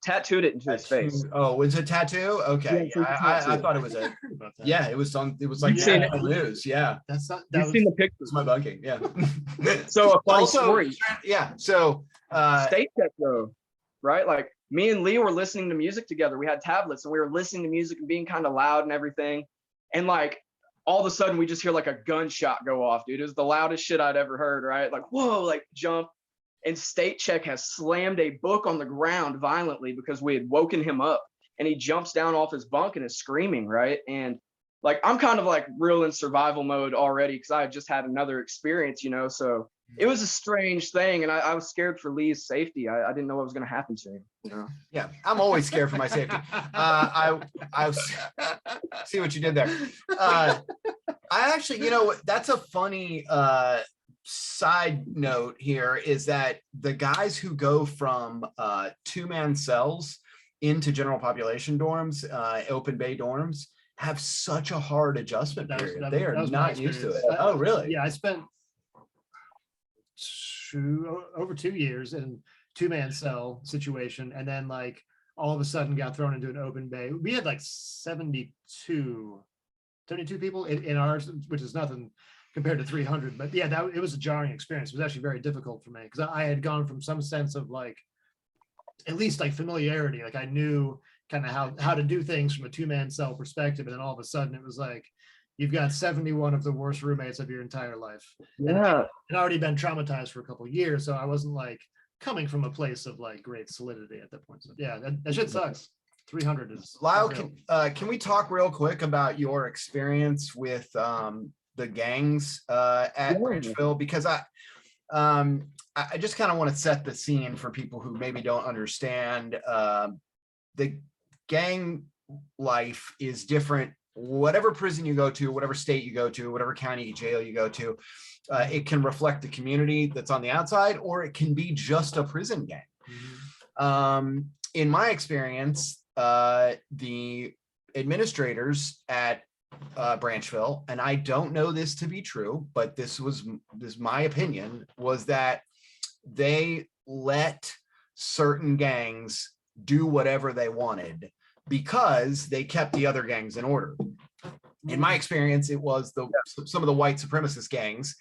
Speaker 3: into his face.
Speaker 1: Oh, was it a tattoo? Okay.
Speaker 3: Yeah,
Speaker 1: I thought it was a, yeah, it was like news. Yeah.
Speaker 2: That's not,
Speaker 3: You've seen the pictures.
Speaker 1: It's my bunking. Yeah.
Speaker 3: So a funny
Speaker 1: Also,
Speaker 3: story.
Speaker 1: yeah. So
Speaker 3: State Check though, right? Like me and Lee were listening to music together. We had tablets and we were listening to music and being kind of loud and everything. And like all of a sudden we just hear like a gunshot go off, dude. It was the loudest shit I'd ever heard, right? Like, whoa, like jump. And State Check has slammed a book on the ground violently because we had woken him up. And he jumps down off his bunk and is screaming, right? And like, I'm kind of like real in survival mode already because I had just had another experience, you know? So it was a strange thing. And I was scared for Lee's safety. I didn't know what was going to happen to him, you know?
Speaker 1: Yeah, I'm always scared for my safety. I see what you did there. I actually, you know, that's a funny side note here is that the guys who go from 2-man cells into general population dorms, open bay dorms, have such a hard adjustment period. They are not used to it. Oh, really?
Speaker 2: Yeah, I spent over 2 years in 2-man cell situation, and then like all of a sudden got thrown into an open bay. We had like 72 people in ours, which is nothing compared to 300. But yeah, it was a jarring experience. It was actually very difficult for me because I had gone from some sense of like, at least like familiarity. Like I knew kind of how to do things from a 2-man cell perspective. And then all of a sudden it was like, you've got 71 of the worst roommates of your entire life.
Speaker 3: Yeah.
Speaker 2: And already been traumatized for a couple of years. So I wasn't like coming from a place of like great solidity at that point. So yeah, that shit sucks. 300 is
Speaker 1: Lyle. Can we talk real quick about your experience with the gangs at Branchville? Because I just kind of want to set the scene for people who maybe don't understand. The gang life is different. Whatever prison you go to, whatever state you go to, whatever county jail you go to, it can reflect the community that's on the outside, or it can be just a prison gang. Mm-hmm. In my experience, the administrators at Branchville, and I don't know this to be true, but this is my opinion, was that they let certain gangs do whatever they wanted because they kept the other gangs in order. In my experience, it was some of the white supremacist gangs.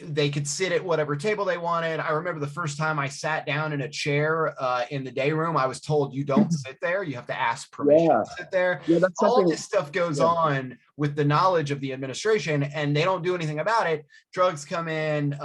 Speaker 1: They could sit at whatever table they wanted. I remember the first time I sat down in a chair in the day room, I was told, you don't sit there. You have to ask permission to sit there.
Speaker 3: Yeah, that's
Speaker 1: all
Speaker 3: something.
Speaker 1: this stuff goes on with the knowledge of the administration, and they don't do anything about it. Drugs come in,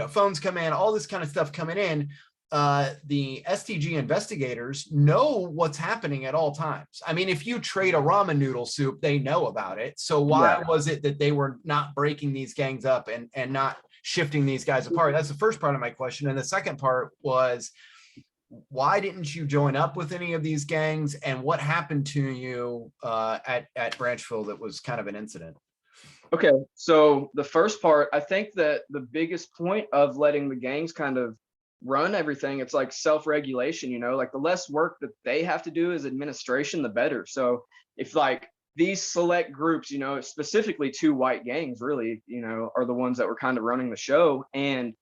Speaker 1: phones come in, all this kind of stuff coming in. The STG investigators know what's happening at all times. I mean, if you trade a ramen noodle soup, they know about it. So why was it that they were not breaking these gangs up and not shifting these guys apart? That's the first part of my question. And the second part was, why didn't you join up with any of these gangs, and what happened to you at Branchville that was kind of an incident?
Speaker 3: Okay, so the first part, I think that the biggest point of letting the gangs kind of run everything, it's like self-regulation, like the less work that they have to do as administration, the better. So if like these select groups, specifically 2 white gangs really, are the ones that were kind of running the show, and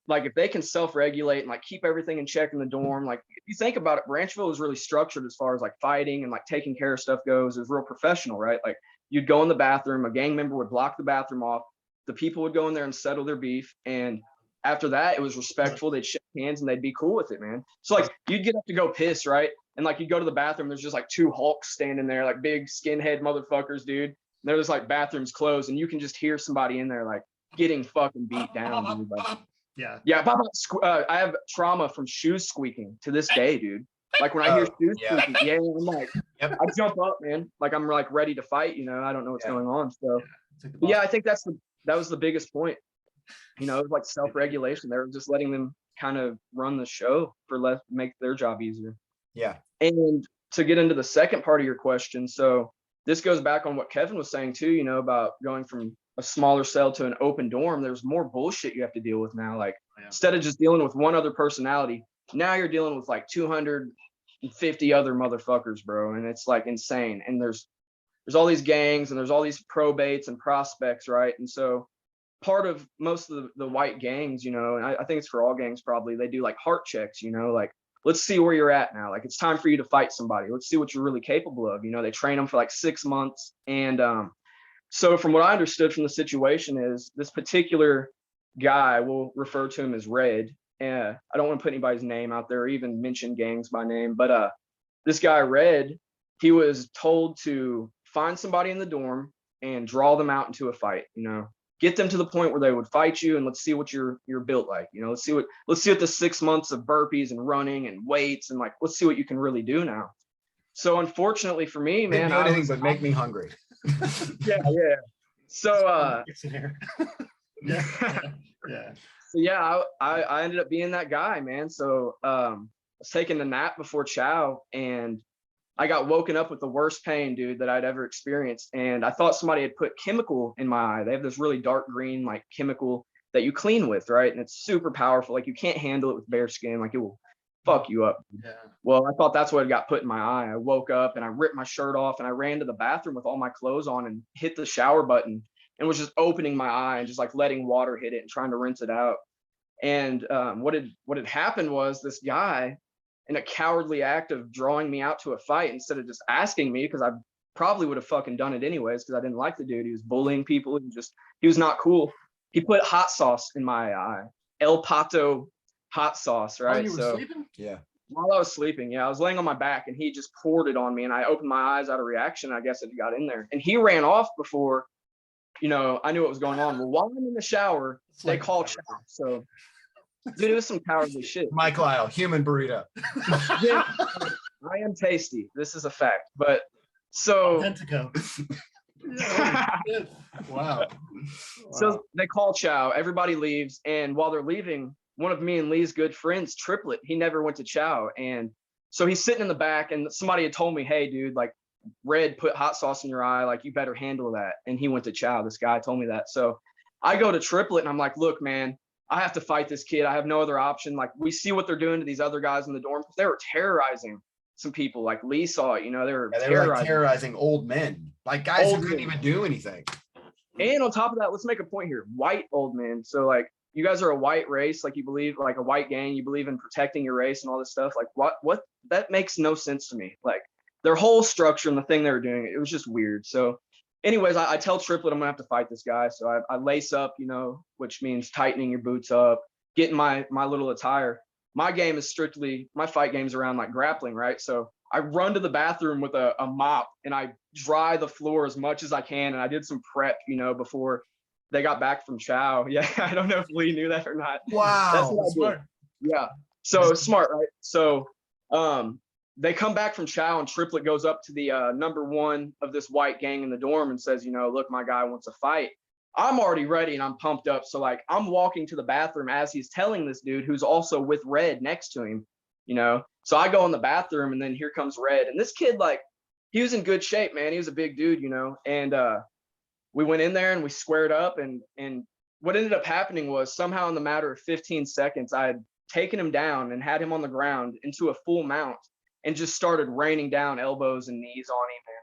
Speaker 3: like if they can self-regulate and like keep everything in check in the dorm, like if you think about it, Branchville is really structured as far as like fighting and like taking care of stuff goes. It's real professional, right? Like you'd go in the bathroom, a gang member would block the bathroom off, the people would go in there and settle their beef, and after that, it was respectful. They'd shake hands and they'd be cool with it, man. So like you'd get up to go piss, right? And like you'd go to the bathroom, there's just like 2 hulks standing there, like big skinhead motherfuckers, dude. And they're just like bathrooms closed, and you can just hear somebody in there like getting fucking beat down, dude. Like, yeah. I have trauma from shoes squeaking to this day, dude. Like when I hear shoes squeaking, I'm like, I jump up, man. Like I'm like ready to fight, I don't know what's going on. So I think that was the biggest point. It was like self-regulation. They were just letting them kind of run the show make their job easier.
Speaker 1: Yeah.
Speaker 3: And to get into the second part of your question, so this goes back on what Kevin was saying too, about going from a smaller cell to an open dorm. There's more bullshit you have to deal with now. Like instead of just dealing with one other personality, now you're dealing with like 250 other motherfuckers, bro. And it's like insane. And there's all these gangs and there's all these probates and prospects, right? And so part of most of the white gangs, and I think it's for all gangs probably, they do like heart checks, like, let's see where you're at now. Like, it's time for you to fight somebody. Let's see what you're really capable of. They train them for like 6 months. And so from what I understood from the situation is this particular guy, we'll refer to him as Red. I don't want to put anybody's name out there or even mention gangs by name, but this guy Red, he was told to find somebody in the dorm and draw them out into a fight, get them to the point where they would fight you, and let's see what you're built like. Let's see what the 6 months of burpees and running and weights, and like let's see what you can really do now. So unfortunately for me, man,
Speaker 1: anything but make me hungry.
Speaker 3: yeah. So I ended up being that guy, man. So I was taking a nap before chow, and I got woken up with the worst pain, dude, that I'd ever experienced. And I thought somebody had put chemical in my eye. They have this really dark green, like chemical that you clean with, right? And it's super powerful. Like you can't handle it with bare skin. Like it will fuck you up.
Speaker 2: Yeah.
Speaker 3: Well, I thought that's what had got put in my eye. I woke up and I ripped my shirt off and I ran to the bathroom with all my clothes on and hit the shower button and was just opening my eye and just like letting water hit it and trying to rinse it out. And what had happened was this guy, in a cowardly act of drawing me out to a fight instead of just asking me, because I probably would have fucking done it anyways because I didn't like the dude. He was bullying people. He was not cool. He put hot sauce in my eye. El Pato hot sauce, right?
Speaker 2: Oh, you were sleeping?
Speaker 1: Yeah.
Speaker 3: While I was sleeping, I was laying on my back and he just poured it on me and I opened my eyes out of reaction. I guess it got in there. And he ran off before, I knew what was going on. Well, while I'm in the shower, they call chow. So dude, it was some cowardly shit.
Speaker 1: Mike Lyle, human burrito.
Speaker 3: Yeah, I am tasty. This is a fact. But so
Speaker 2: Wow.
Speaker 3: So they call chow. Everybody leaves, and while they're leaving, one of me and Lee's good friends, Triplet, he never went to chow, and so he's sitting in the back, and somebody had told me, "Hey, dude, like Red put hot sauce in your eye. Like you better handle that." And he went to chow. This guy told me that. So I go to Triplet, and I'm like, "Look, man, I have to fight this kid. I have no other option. Like we see what they're doing to these other guys in the dorm. They were terrorizing some people. Like Lee saw it, they were
Speaker 1: terrorizing old men, like guys who couldn't even do anything.
Speaker 3: And on top of that, let's make a point here. White old men. So like you guys are a white race, like you believe, like a white gang, you believe in protecting your race and all this stuff. Like what, that makes no sense to me. Like their whole structure and the thing they were doing, it was just weird. So anyways, I tell Triplet I'm gonna have to fight this guy. So I lace up, you know, which means tightening your boots up, getting my little attire. My game is strictly, my fight game's around like grappling, right? So I run to the bathroom with a mop and I dry the floor as much as I can. And I did some prep, you know, before they got back from chow. Yeah, I don't know if Lee knew that or not. That's
Speaker 1: Wow.
Speaker 3: what I did.
Speaker 2: Smart.
Speaker 3: Yeah. So smart, right? So they come back from chow and Triplet goes up to the number one of this white gang in the dorm and says, you know, look, my guy wants a fight. I'm already ready and I'm pumped up. So like I'm walking to the bathroom as he's telling this dude who's also with Red next to him, you know. So I go in the bathroom and then here comes Red. And this kid, like, he was in good shape, man. He was a big dude, you know. And we went in there and we squared up and what ended up happening was somehow in the matter of 15 seconds, I had taken him down and had him on the ground into a full mount and just started raining down elbows and knees on him. And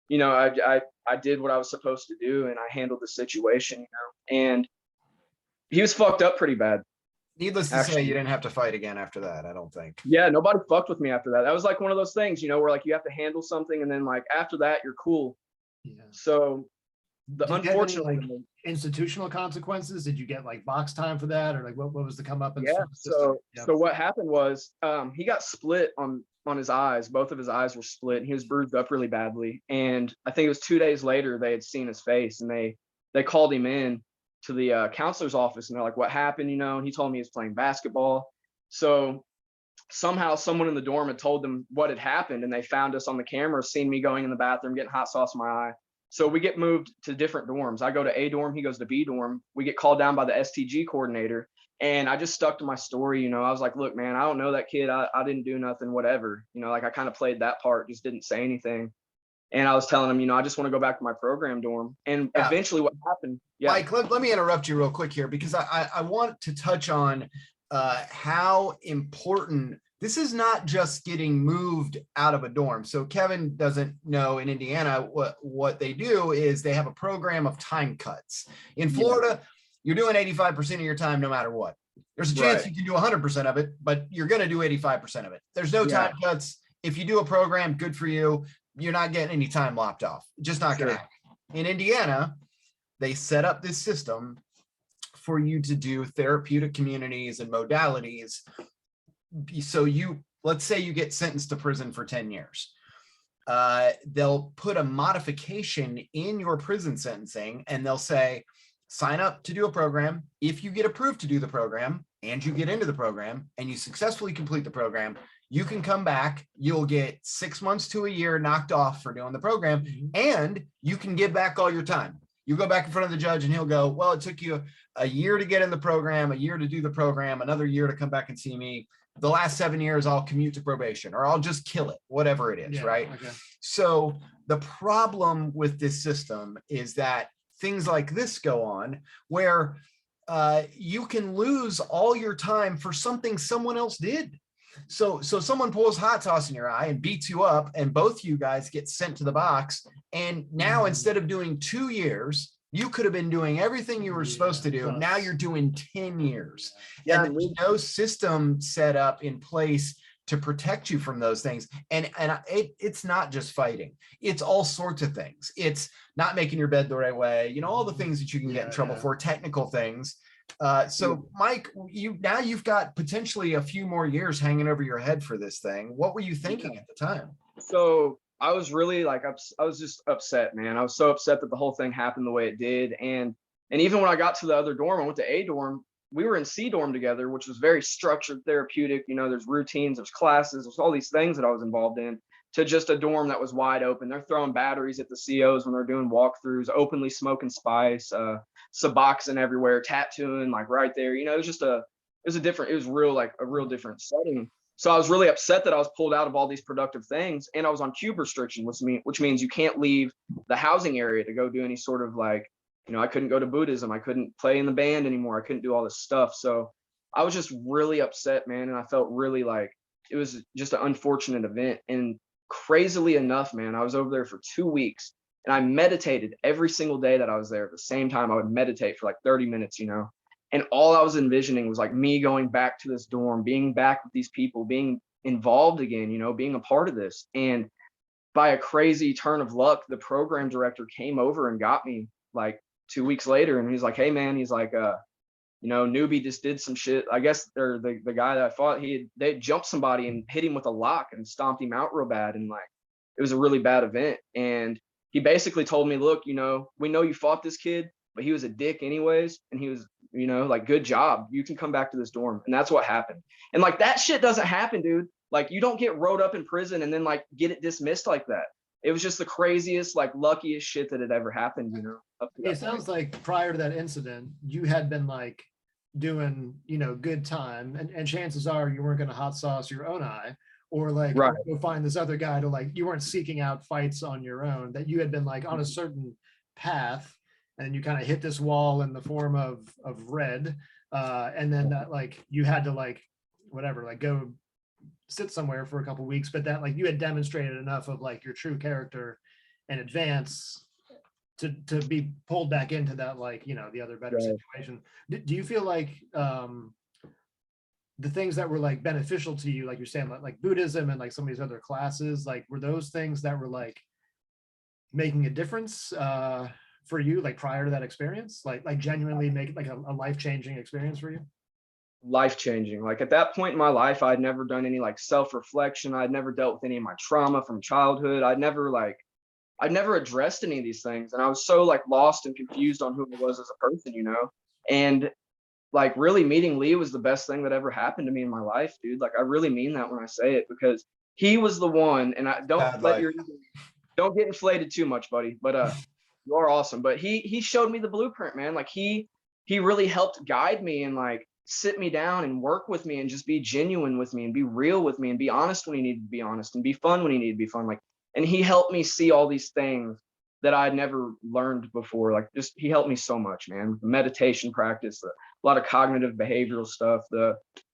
Speaker 3: you know, I did what I was supposed to do and I handled the situation, you know, and he was fucked up pretty bad.
Speaker 1: Needless to say, you didn't have to fight again after that, I don't think.
Speaker 3: Yeah, nobody fucked with me after that. That was like one of those things, you know, where like you have to handle something and then like after that you're cool.
Speaker 2: Yeah.
Speaker 3: So the
Speaker 2: Did you get any,
Speaker 3: unfortunately,
Speaker 2: like, institutional consequences? Did you get like box time for that, or like what was the come up?
Speaker 3: yeah. So what happened was he got split on his eyes. Both of his eyes were split and he was bruised up really badly. And I think it was 2 days later they had seen his face and they called him in to the counselor's office and they're like, what happened, you know? And he told me he was playing basketball. So somehow someone in the dorm had told them what had happened and they found us on the camera, seen me going in the bathroom, getting hot sauce in my eye. So we get moved to different dorms. I go to A dorm, he goes to B dorm. We get called down by the STG coordinator. And I just stuck to my story, you know. I was like, look, man, I don't know that kid. I didn't do nothing, whatever. You know, like I kind of played that part, just didn't say anything. And I was telling him, you know, I just want to go back to my program dorm. And eventually what happened. Yeah.
Speaker 1: Mike, let me interrupt you real quick here because I want to touch on how important this is. Not just getting moved out of a dorm. So Kevin doesn't know in Indiana what they do is they have a program of time cuts. In Florida, you're doing 85% of your time no matter what. There's a chance you can do 100% of it, but you're going to do 85% of it. There's no time cuts. If you do a program, good for you. You're not getting any time lopped off. Just not going to happen. In Indiana, they set up this system for you to do therapeutic communities and modalities. So let's say you get sentenced to prison for 10 years. They'll put a modification in your prison sentencing and they'll say, sign up to do a program. If you get approved to do the program and you get into the program and you successfully complete the program, you can come back. You'll get 6 months to a year knocked off for doing the program, and you can give back all your time. You go back in front of the judge and he'll go, well, it took you a year to get in the program, a year to do the program, another year to come back and see me. The last 7 years, I'll commute to probation or I'll just kill it, whatever it is, right? Okay. So the problem with this system is that things like this go on where you can lose all your time for something someone else did. So someone pulls hot sauce in your eye and beats you up and both you guys get sent to the box. And now instead of doing 2 years, you could have been doing everything you were supposed to do. Now you're doing 10 years. And there's no system set up in place to protect you from those things. And it's not just fighting. It's all sorts of things. It's not making your bed the right way, you know, all the things that you can get in trouble for, technical things. So Mike, you've got potentially a few more years hanging over your head for this thing. What were you thinking at the time?
Speaker 3: So I was really like, I was just upset, man. I was so upset that the whole thing happened the way it did. And even when I got to the other dorm, I went to A dorm, we were in C dorm together, which was very structured, therapeutic. You know, there's routines, there's classes, there's all these things that I was involved in, to just a dorm that was wide open. They're throwing batteries at the COs when they're doing walkthroughs, openly smoking spice, Suboxone everywhere, tattooing like right there. You know, it was real different setting. So I was really upset that I was pulled out of all these productive things, and I was on cube restriction, which means you can't leave the housing area to go do any sort of like, you know, I couldn't go to Buddhism. I couldn't play in the band anymore. I couldn't do all this stuff. So I was just really upset, man. And I felt really like it was just an unfortunate event. And crazily enough, man, I was over there for 2 weeks and I meditated every single day that I was there. At the same time, I would meditate for like 30 minutes, you know, And all I was envisioning was like me going back to this dorm, being back with these people, being involved again, you know, being a part of this. And by a crazy turn of luck, the program director came over and got me like 2 weeks later. And he's like, hey man, he's like, you know, newbie just did some shit. I guess they're the guy that I fought, they jumped somebody and hit him with a lock and stomped him out real bad. And like, it was a really bad event. And he basically told me, look, you know, we know you fought this kid, but he was a dick anyways. And he was, you know, like, good job. You can come back to this dorm. And that's what happened. And like, that shit doesn't happen, dude. Like, you don't get rolled up in prison and then like get it dismissed like that. It was just the craziest, like luckiest shit that had ever happened, you know.
Speaker 2: It sounds like prior to that incident, you had been like doing, you know, good time, and chances are you weren't going to hot sauce your own eye, or like
Speaker 3: Right.
Speaker 2: go find this other guy to like, you weren't seeking out fights on your own, that you had been like on a certain path, and you kind of hit this wall in the form of red, and then that like you had to like whatever, like go sit somewhere for a couple weeks, but that like you had demonstrated enough of like your true character and advance to be pulled back into that, like, you know, the other better
Speaker 3: Right.
Speaker 2: situation. Do you feel like the things that were like beneficial to you, like you're saying, like Buddhism and like some of these other classes, like were those things that were like making a difference for you, like prior to that experience, like genuinely make it like a life-changing experience for you?
Speaker 3: Life-changing. Like, at that point in my life, I'd never done any like self-reflection. I'd never dealt with any of my trauma from childhood. I'd never addressed any of these things. And I was so like lost and confused on who I was as a person, you know? And like, really meeting Lee was the best thing that ever happened to me in my life, dude. Like, I really mean that when I say it, because he was the one. And I don't get inflated too much, buddy, but you are awesome. But he showed me the blueprint, man. Like, he really helped guide me and like sit me down and work with me and just be genuine with me and be real with me and be honest when he needed to be honest and be fun when he needed to be fun. Like, and he helped me see all these things that I'd never learned before. Like, just, he helped me so much, man. The meditation practice, a lot of cognitive behavioral stuff.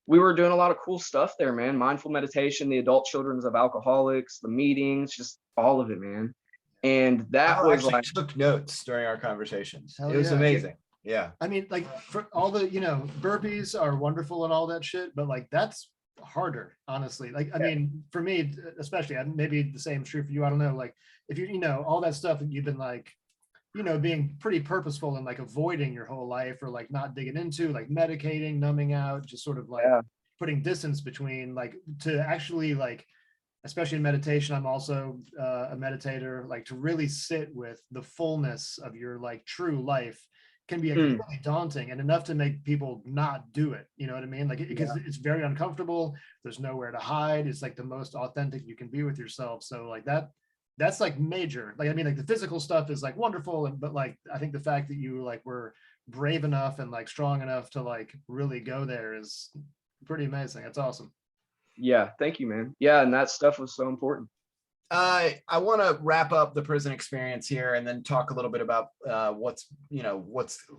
Speaker 3: We were doing a lot of cool stuff there, man. Mindful meditation, the adult children's of alcoholics, the meetings, just all of it, man. And that
Speaker 1: I
Speaker 3: was
Speaker 1: actually
Speaker 3: like,
Speaker 1: took notes during our conversations.
Speaker 2: Hell
Speaker 1: It was
Speaker 2: yeah.
Speaker 1: amazing. Yeah.
Speaker 2: I mean, like, for all the, you know, burpees are wonderful and all that shit, but like that's harder, honestly. Like, I mean, for me, especially, maybe the same is true for you. I don't know. Like, if you know, all that stuff that you've been like, you know, being pretty purposeful and like avoiding your whole life, or like not digging into, like medicating, numbing out, just sort of like
Speaker 3: yeah,
Speaker 2: putting distance between, like, to actually like, especially in meditation, I'm also a meditator, like to really sit with the fullness of your like true life can be like, really daunting, and enough to make people not do it. You know what I mean? Like, because it's very uncomfortable. There's nowhere to hide. It's like the most authentic you can be with yourself. So like that's like major. Like, I mean, like the physical stuff is like wonderful, but like I think the fact that you like were brave enough and like strong enough to like really go there is pretty amazing. It's awesome.
Speaker 3: yeah, thank you, man. Yeah, and that stuff was so important.
Speaker 1: I want to wrap up the prison experience here and then talk a little bit about what's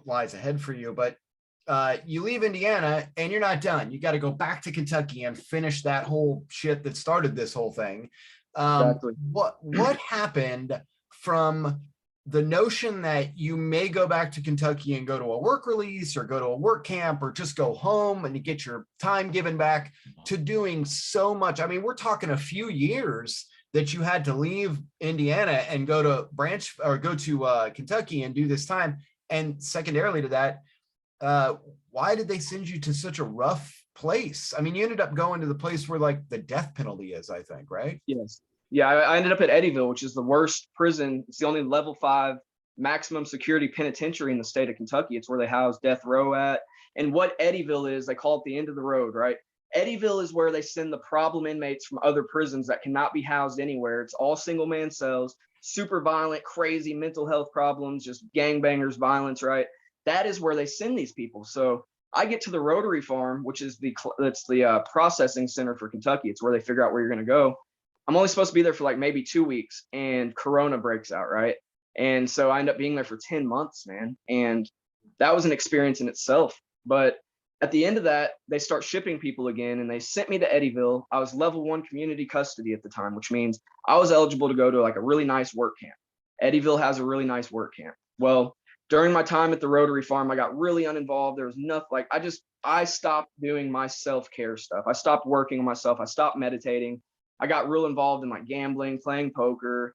Speaker 1: lies ahead for you. But you leave Indiana and you're not done. You got to go back to Kentucky and finish that whole shit that started this whole thing.
Speaker 3: Exactly.
Speaker 1: What happened from the notion that you may go back to Kentucky and go to a work release or go to a work camp or just go home and you get your time given back, to doing so much? I mean, we're talking a few years that you had to leave Indiana and go to Kentucky and do this time. And secondarily to that, why did they send you to such a rough place? I mean, you ended up going to the place where like the death penalty is, I think, right?
Speaker 3: Yes. Yeah, I ended up at Eddyville, which is the worst prison. It's the only level 5 maximum security penitentiary in the state of Kentucky. It's where they house death row at. And what Eddyville is, they call it the end of the road, right? Eddyville is where they send the problem inmates from other prisons that cannot be housed anywhere. It's all single man cells, super violent, crazy mental health problems, just gangbangers, violence, right? That is where they send these people. So I get to the Rotary Farm, which is the processing center for Kentucky. It's where they figure out where you're going to go. I'm only supposed to be there for like maybe 2 weeks, and Corona breaks out, right? And so I end up being there for 10 months, man. And that was an experience in itself. But at the end of that, they start shipping people again, and they sent me to Eddyville. I was level 1 community custody at the time, which means I was eligible to go to like a really nice work camp. Eddyville has a really nice work camp. Well, during my time at the Rotary Farm, I got really uninvolved. There was nothing like I stopped doing my self-care stuff. I stopped working on myself. I stopped meditating. I got real involved in like gambling, playing poker,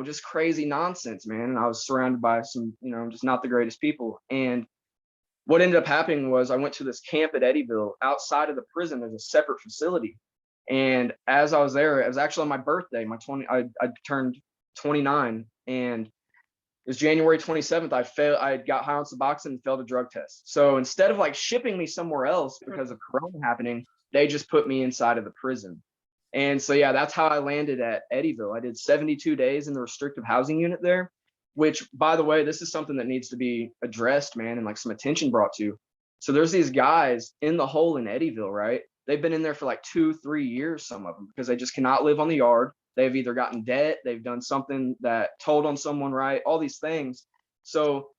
Speaker 3: just crazy nonsense, man. And I was surrounded by some, just not the greatest people. And what ended up happening was I went to this camp at Eddyville. Outside of the prison, there's a separate facility. And as I was there, it was actually on my birthday, I turned 29, and it was January 27th. I got high on Suboxone and failed a drug test. So instead of like shipping me somewhere else because of Corona happening, they just put me inside of the prison. And so, yeah, that's how I landed at Eddyville. I did 72 days in the restrictive housing unit there, which, by the way, this is something that needs to be addressed, man, and like some attention brought to. So there's these guys in the hole in Eddyville, right? They've been in there for like 2-3 years, some of them, because they just cannot live on the yard. They've either gotten debt, they've done something that told on someone, right? All these things. So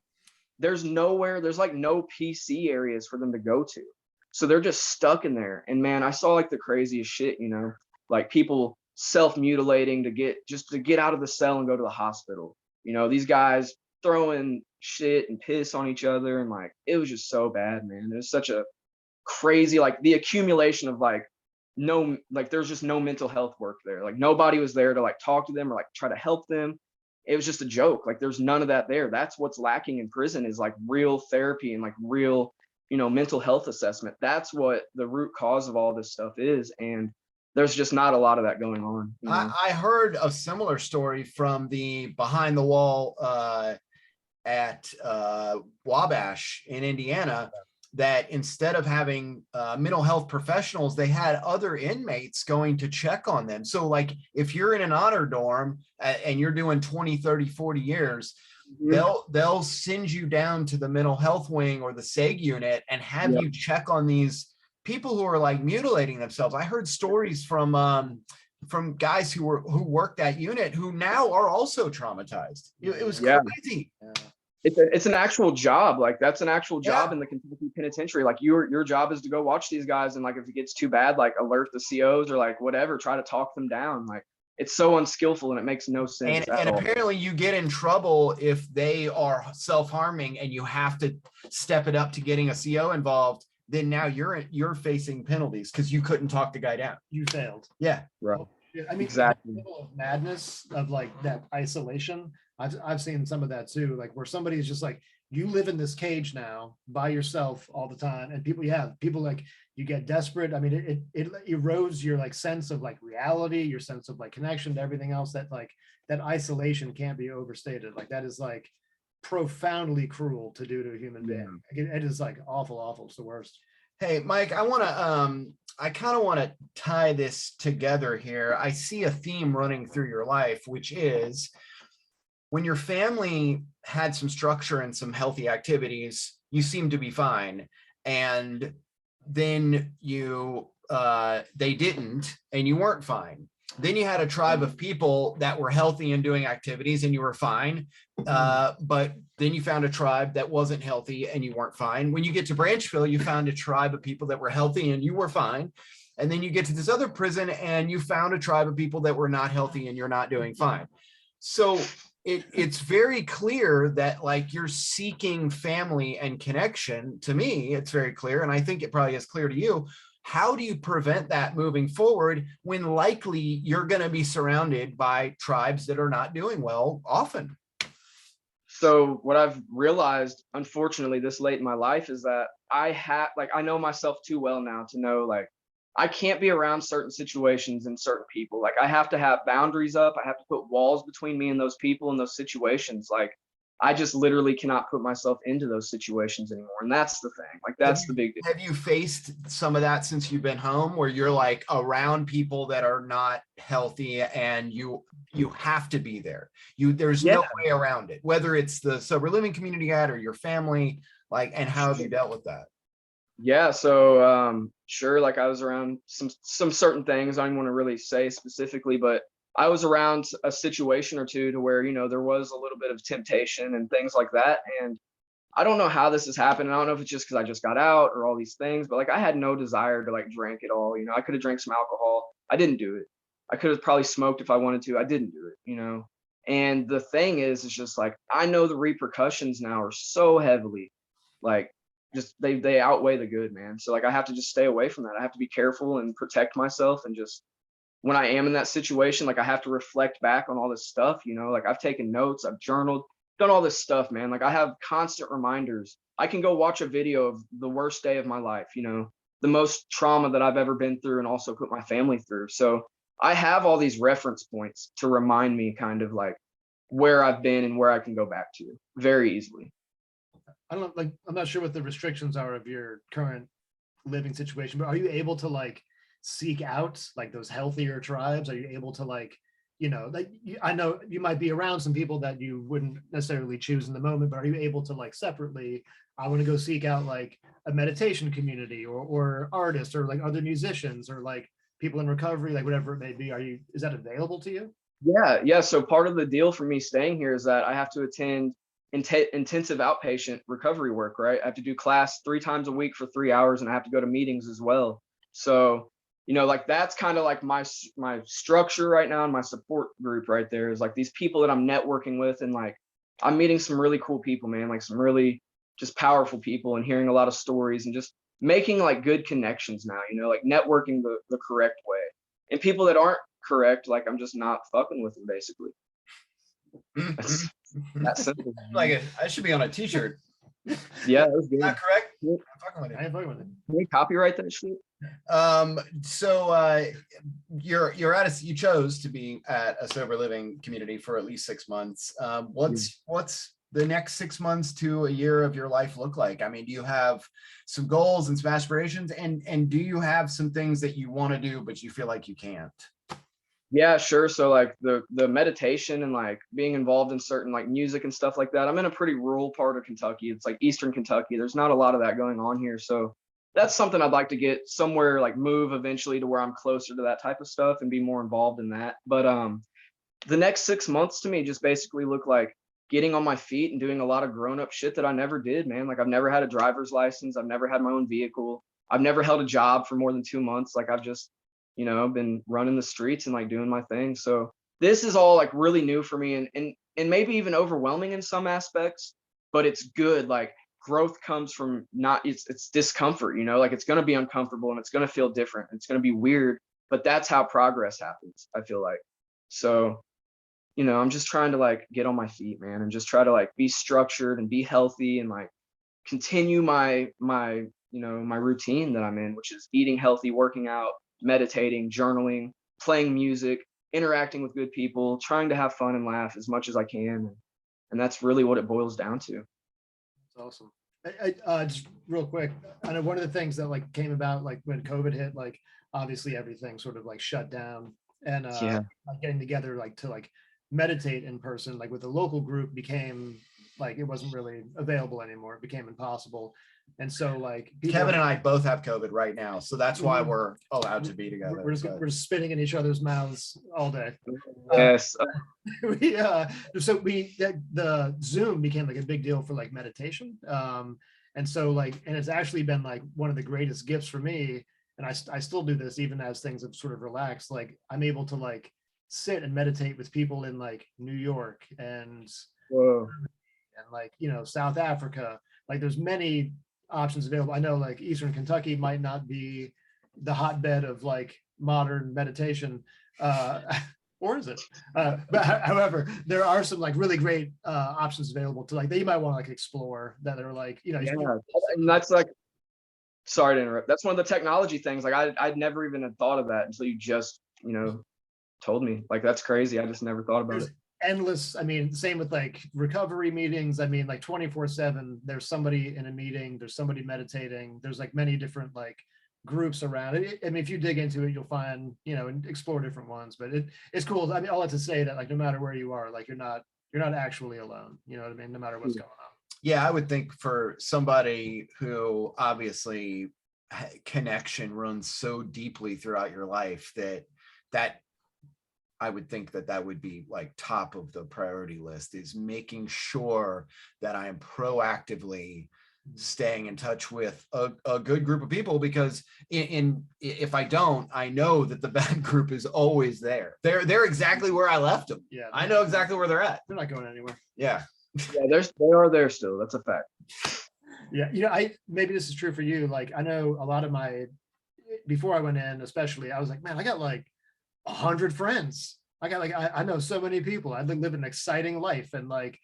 Speaker 3: there's like no PC areas for them to go to. So they're just stuck in there. And man, I saw like the craziest shit, like people self-mutilating to get out of the cell and go to the hospital. These guys throwing shit and piss on each other, and like it was just so bad, man. It was such a crazy, like the accumulation of like there's just no mental health work there. Like nobody was there to like talk to them or like try to help them. It was just a joke. Like there's none of that there. That's what's lacking in prison, is like real therapy and like real, mental health assessment. That's what the root cause of all this stuff is. And there's just not a lot of that going on.
Speaker 1: I heard a similar story from the behind the wall at Wabash in Indiana, that instead of having mental health professionals, they had other inmates going to check on them. So like if you're in an honor dorm and you're doing 20, 30, 40 years, they'll send you down to the mental health wing or the SEG unit and have you check on these people who are like mutilating themselves. I heard stories from guys who worked that unit who now are also traumatized. It was crazy.
Speaker 3: It's an actual job. Like that's an actual job in the Kentucky Penitentiary. Like your job is to go watch these guys, and like if it gets too bad, like alert the COs or like whatever, try to talk them down. Like it's so unskillful and it makes no sense.
Speaker 1: And apparently you get in trouble if they are self-harming and you have to step it up to getting a CO involved. Then now you're facing penalties because you couldn't talk the guy down.
Speaker 2: You failed.
Speaker 1: Yeah.
Speaker 3: Right.
Speaker 2: I mean,
Speaker 3: exactly.
Speaker 2: The level of madness of like that isolation. I've seen some of that too, like where somebody's just like, you live in this cage now by yourself all the time, and people like, you get desperate. I mean, it erodes your like sense of like reality, your sense of like connection to everything else. That like that isolation can't be overstated. Like that is like profoundly cruel to do to a human being. It is like awful. It's the worst.
Speaker 1: Hey, Mike, I kind of want to tie this together here. I see a theme running through your life, which is when your family had some structure and some healthy activities, you seemed to be fine. And then they didn't, and you weren't fine. Then you had a tribe of people that were healthy and doing activities and you were fine. But then you found a tribe that wasn't healthy and you weren't fine. When you get to Branchville, you found a tribe of people that were healthy and you were fine. And then you get to this other prison and you found a tribe of people that were not healthy and you're not doing fine. So it's very clear that like you're seeking family and connection. To me, it's very clear. And I think it probably is clear to you. How do you prevent that moving forward when likely you're going to be surrounded by tribes that are not doing well often?
Speaker 3: So what I've realized, unfortunately, this late in my life is that I know myself too well now to know like I can't be around certain situations and certain people. Like I have to have boundaries up. I have to put walls between me and those people and those situations. Like I just literally cannot put myself into those situations anymore. And that's the thing. Like that's the big deal.
Speaker 1: Have you faced some of that since you've been home, where you're like around people that are not healthy and you have to be there? There's no way around it, whether it's the sober living community guide or your family, like, and how have you dealt with that?
Speaker 3: Yeah, so sure, like I was around some certain things I don't want to really say specifically, but I was around a situation or two to where, there was a little bit of temptation and things like that. And I don't know how this has happened. I don't know if it's just because I just got out or all these things, but like I had no desire to like drink at all. I could have drank some alcohol. I didn't do it. I could have probably smoked if I wanted to. I didn't do it, And the thing is, it's just like, I know the repercussions now are so heavily, like, just they outweigh the good, man. So like I have to just stay away from that. I have to be careful and protect myself, and just when I am in that situation, like I have to reflect back on all this stuff, like I've taken notes, I've journaled, done all this stuff, man. Like I have constant reminders. I can go watch a video of the worst day of my life, the most trauma that I've ever been through and also put my family through. So I have all these reference points to remind me kind of like where I've been and where I can go back to very easily.
Speaker 2: I don't like, I'm not sure what the restrictions are of your current living situation, but are you able to like seek out like those healthier tribes? Are you able to like, I know you might be around some people that you wouldn't necessarily choose in the moment, but are you able to like separately, I want to go seek out like a meditation community or artists or like other musicians or like people in recovery, like whatever it may be? Is that available to you?
Speaker 3: Yeah. So part of the deal for me staying here is that I have to attend intensive outpatient recovery work, right? I have to do class 3 times a week for 3 hours, and I have to go to meetings as well. So, like that's kind of like my structure right now, and my support group right there is like these people that I'm networking with, and like I'm meeting some really cool people, man, like some really just powerful people, and hearing a lot of stories, and just making like good connections now, like networking the correct way. And people that aren't correct, like I'm just not fucking with them, basically. That's that simple.
Speaker 1: Like I should be on a t-shirt.
Speaker 3: Yeah, that's good.
Speaker 1: Not correct.
Speaker 2: I ain't fucking with it.
Speaker 3: Can we copyright that shit?
Speaker 1: So you're you chose to be at a sober living community for at least 6 months. What's the next 6 months to a year of your life look like? I mean, do you have some goals and some aspirations, and do you have some things that you want to do but you feel like you can't?
Speaker 3: Yeah, sure. So like the meditation and like being involved in certain like music and stuff like that. I'm in a pretty rural part of Kentucky. It's like Eastern Kentucky. There's not a lot of that going on here. So that's something I'd like to get somewhere, like move eventually to where I'm closer to that type of stuff and be more involved in that. But the next 6 months to me just basically look like getting on my feet and doing a lot of grown up shit that I never did, man. Like I've never had a driver's license. I've never had my own vehicle. I've never held a job for more than 2 months. Like I've just, been running the streets and like doing my thing. So this is all like really new for me, and maybe even overwhelming in some aspects, but it's good. Like growth comes from not, it's discomfort, like it's going to be uncomfortable and it's going to feel different. It's going to be weird, but that's how progress happens, I feel like. So, I'm just trying to like get on my feet, man, and just try to like be structured and be healthy and like continue my routine that I'm in, which is eating healthy, working out, meditating, journaling, playing music, interacting with good people, trying to have fun and laugh as much as I can. And that's really what it boils down to.
Speaker 2: That's awesome. Just real quick, I know one of the things that like came about like when COVID hit, like obviously everything sort of like shut down, and like getting together like to like meditate in person, like with the local group became like it wasn't really available anymore. It became impossible. And so like
Speaker 1: Kevin and I both have COVID right now, so that's why we're allowed to be together.
Speaker 2: We're just spitting in each other's mouths all day.
Speaker 3: Yes.
Speaker 2: The Zoom became like a big deal for like meditation. And so like, and it's actually been like one of the greatest gifts for me. And I still do this even as things have sort of relaxed. Like I'm able to like sit and meditate with people in like New York and like, South Africa. Like there's many options available. I know like Eastern Kentucky might not be the hotbed of like modern meditation, or is it? But however, there are some like really great options available to like that you might want to like explore that are like,
Speaker 3: and that's like, sorry to interrupt. That's one of the technology things. Like I'd never even had thought of that until you just, told me. Like that's crazy. I just never thought about it.
Speaker 2: Endless. I mean, same with like recovery meetings. I mean, like 24/7, there's somebody in a meeting, there's somebody meditating, there's like many different like groups around it. I mean, if you dig into it, you'll find, and explore different ones, but it's cool. I mean, all that to say that like, no matter where you are, like you're not actually alone. You know what I mean? No matter what's going on.
Speaker 1: Yeah, I would think for somebody who obviously connection runs so deeply throughout your life that I would think that would be like top of the priority list, is making sure that I am proactively staying in touch with a good group of people, because if I don't, I know that the bad group is always there. They're exactly where I left them.
Speaker 2: Yeah,
Speaker 1: I know exactly where they're at.
Speaker 2: they're not going anywhere.
Speaker 1: Yeah.
Speaker 3: Yeah, they are there still. That's a fact.
Speaker 2: Yeah, maybe this is true for you. Like, I know a lot of before I went in, especially, I was like, man, I got like 100 friends. I know so many people. I live an exciting life, and like,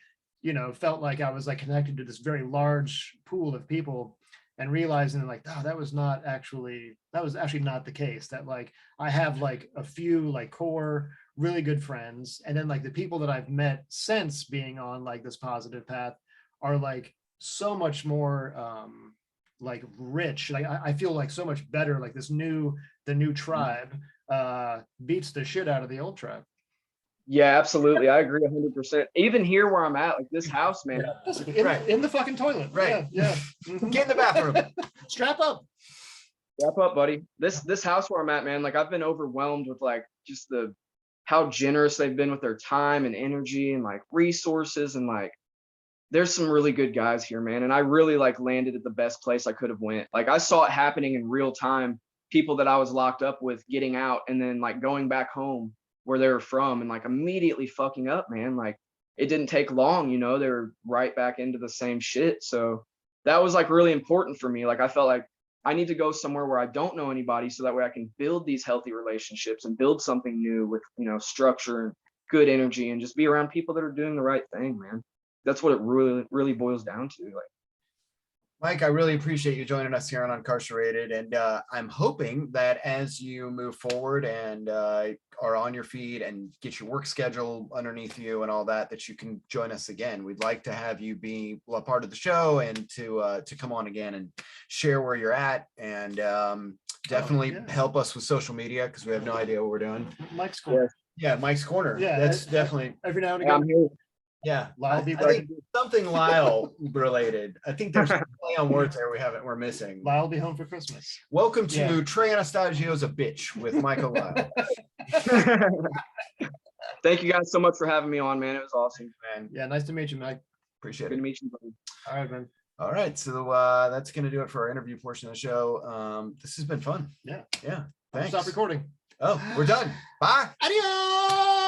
Speaker 2: felt like I was like connected to this very large pool of people, and realizing like, oh, that was actually not the case. That like, I have like a few like core really good friends, and then like the people that I've met since being on like this positive path are like so much more like rich. Like I feel like so much better. Like the new tribe beats the shit out of the old tribe.
Speaker 3: Yeah, absolutely. I agree 100%. Even here where I'm at, like this house, man.
Speaker 2: In the fucking toilet.
Speaker 1: Right.
Speaker 2: Yeah.
Speaker 1: Get in the bathroom.
Speaker 2: Strap up.
Speaker 3: Wrap up, buddy. This house where I'm at, man, like I've been overwhelmed with like just how generous they've been with their time and energy and like resources, and like there's some really good guys here, man. And I really like landed at the best place I could have went. Like I saw it happening in real time. People that I was locked up with getting out and then like going back home where they were from and like immediately fucking up, man. Like it didn't take long, they were right back into the same shit. So that was like really important for me. Like I felt like I need to go somewhere where I don't know anybody, so that way I can build these healthy relationships and build something new with, structure and good energy, and just be around people that are doing the right thing, man. That's what it really, really boils down to. Like,
Speaker 1: Mike, I really appreciate you joining us here on Uncarcerated, and I'm hoping that as you move forward and are on your feet and get your work schedule underneath you and all that, that you can join us again. We'd like to have you be a part of the show and to come on again and share where you're at, and definitely help us with social media, because we have no idea what we're doing.
Speaker 2: Mike's Corner.
Speaker 1: Yeah, Mike's Corner.
Speaker 2: Yeah,
Speaker 1: that's definitely
Speaker 2: every now and again.
Speaker 3: I'm here.
Speaker 1: Yeah,
Speaker 2: Lyle
Speaker 1: I think something Lyle related. I think there's a play on words there we're missing.
Speaker 2: Lyle will be home for Christmas.
Speaker 1: Welcome to Trey Anastasios a Bitch with Michael Lyle.
Speaker 3: Thank you guys so much for having me on, man. It was awesome,
Speaker 2: man. Yeah, nice to meet you, Mike.
Speaker 1: Appreciate
Speaker 3: Good
Speaker 1: it.
Speaker 3: to meet you, buddy.
Speaker 2: All right, man.
Speaker 1: All right, so that's gonna do it for our interview portion of the show. This has been fun.
Speaker 2: Yeah.
Speaker 1: Thanks.
Speaker 2: Stop recording.
Speaker 1: Oh, we're done. Bye.
Speaker 2: Adios.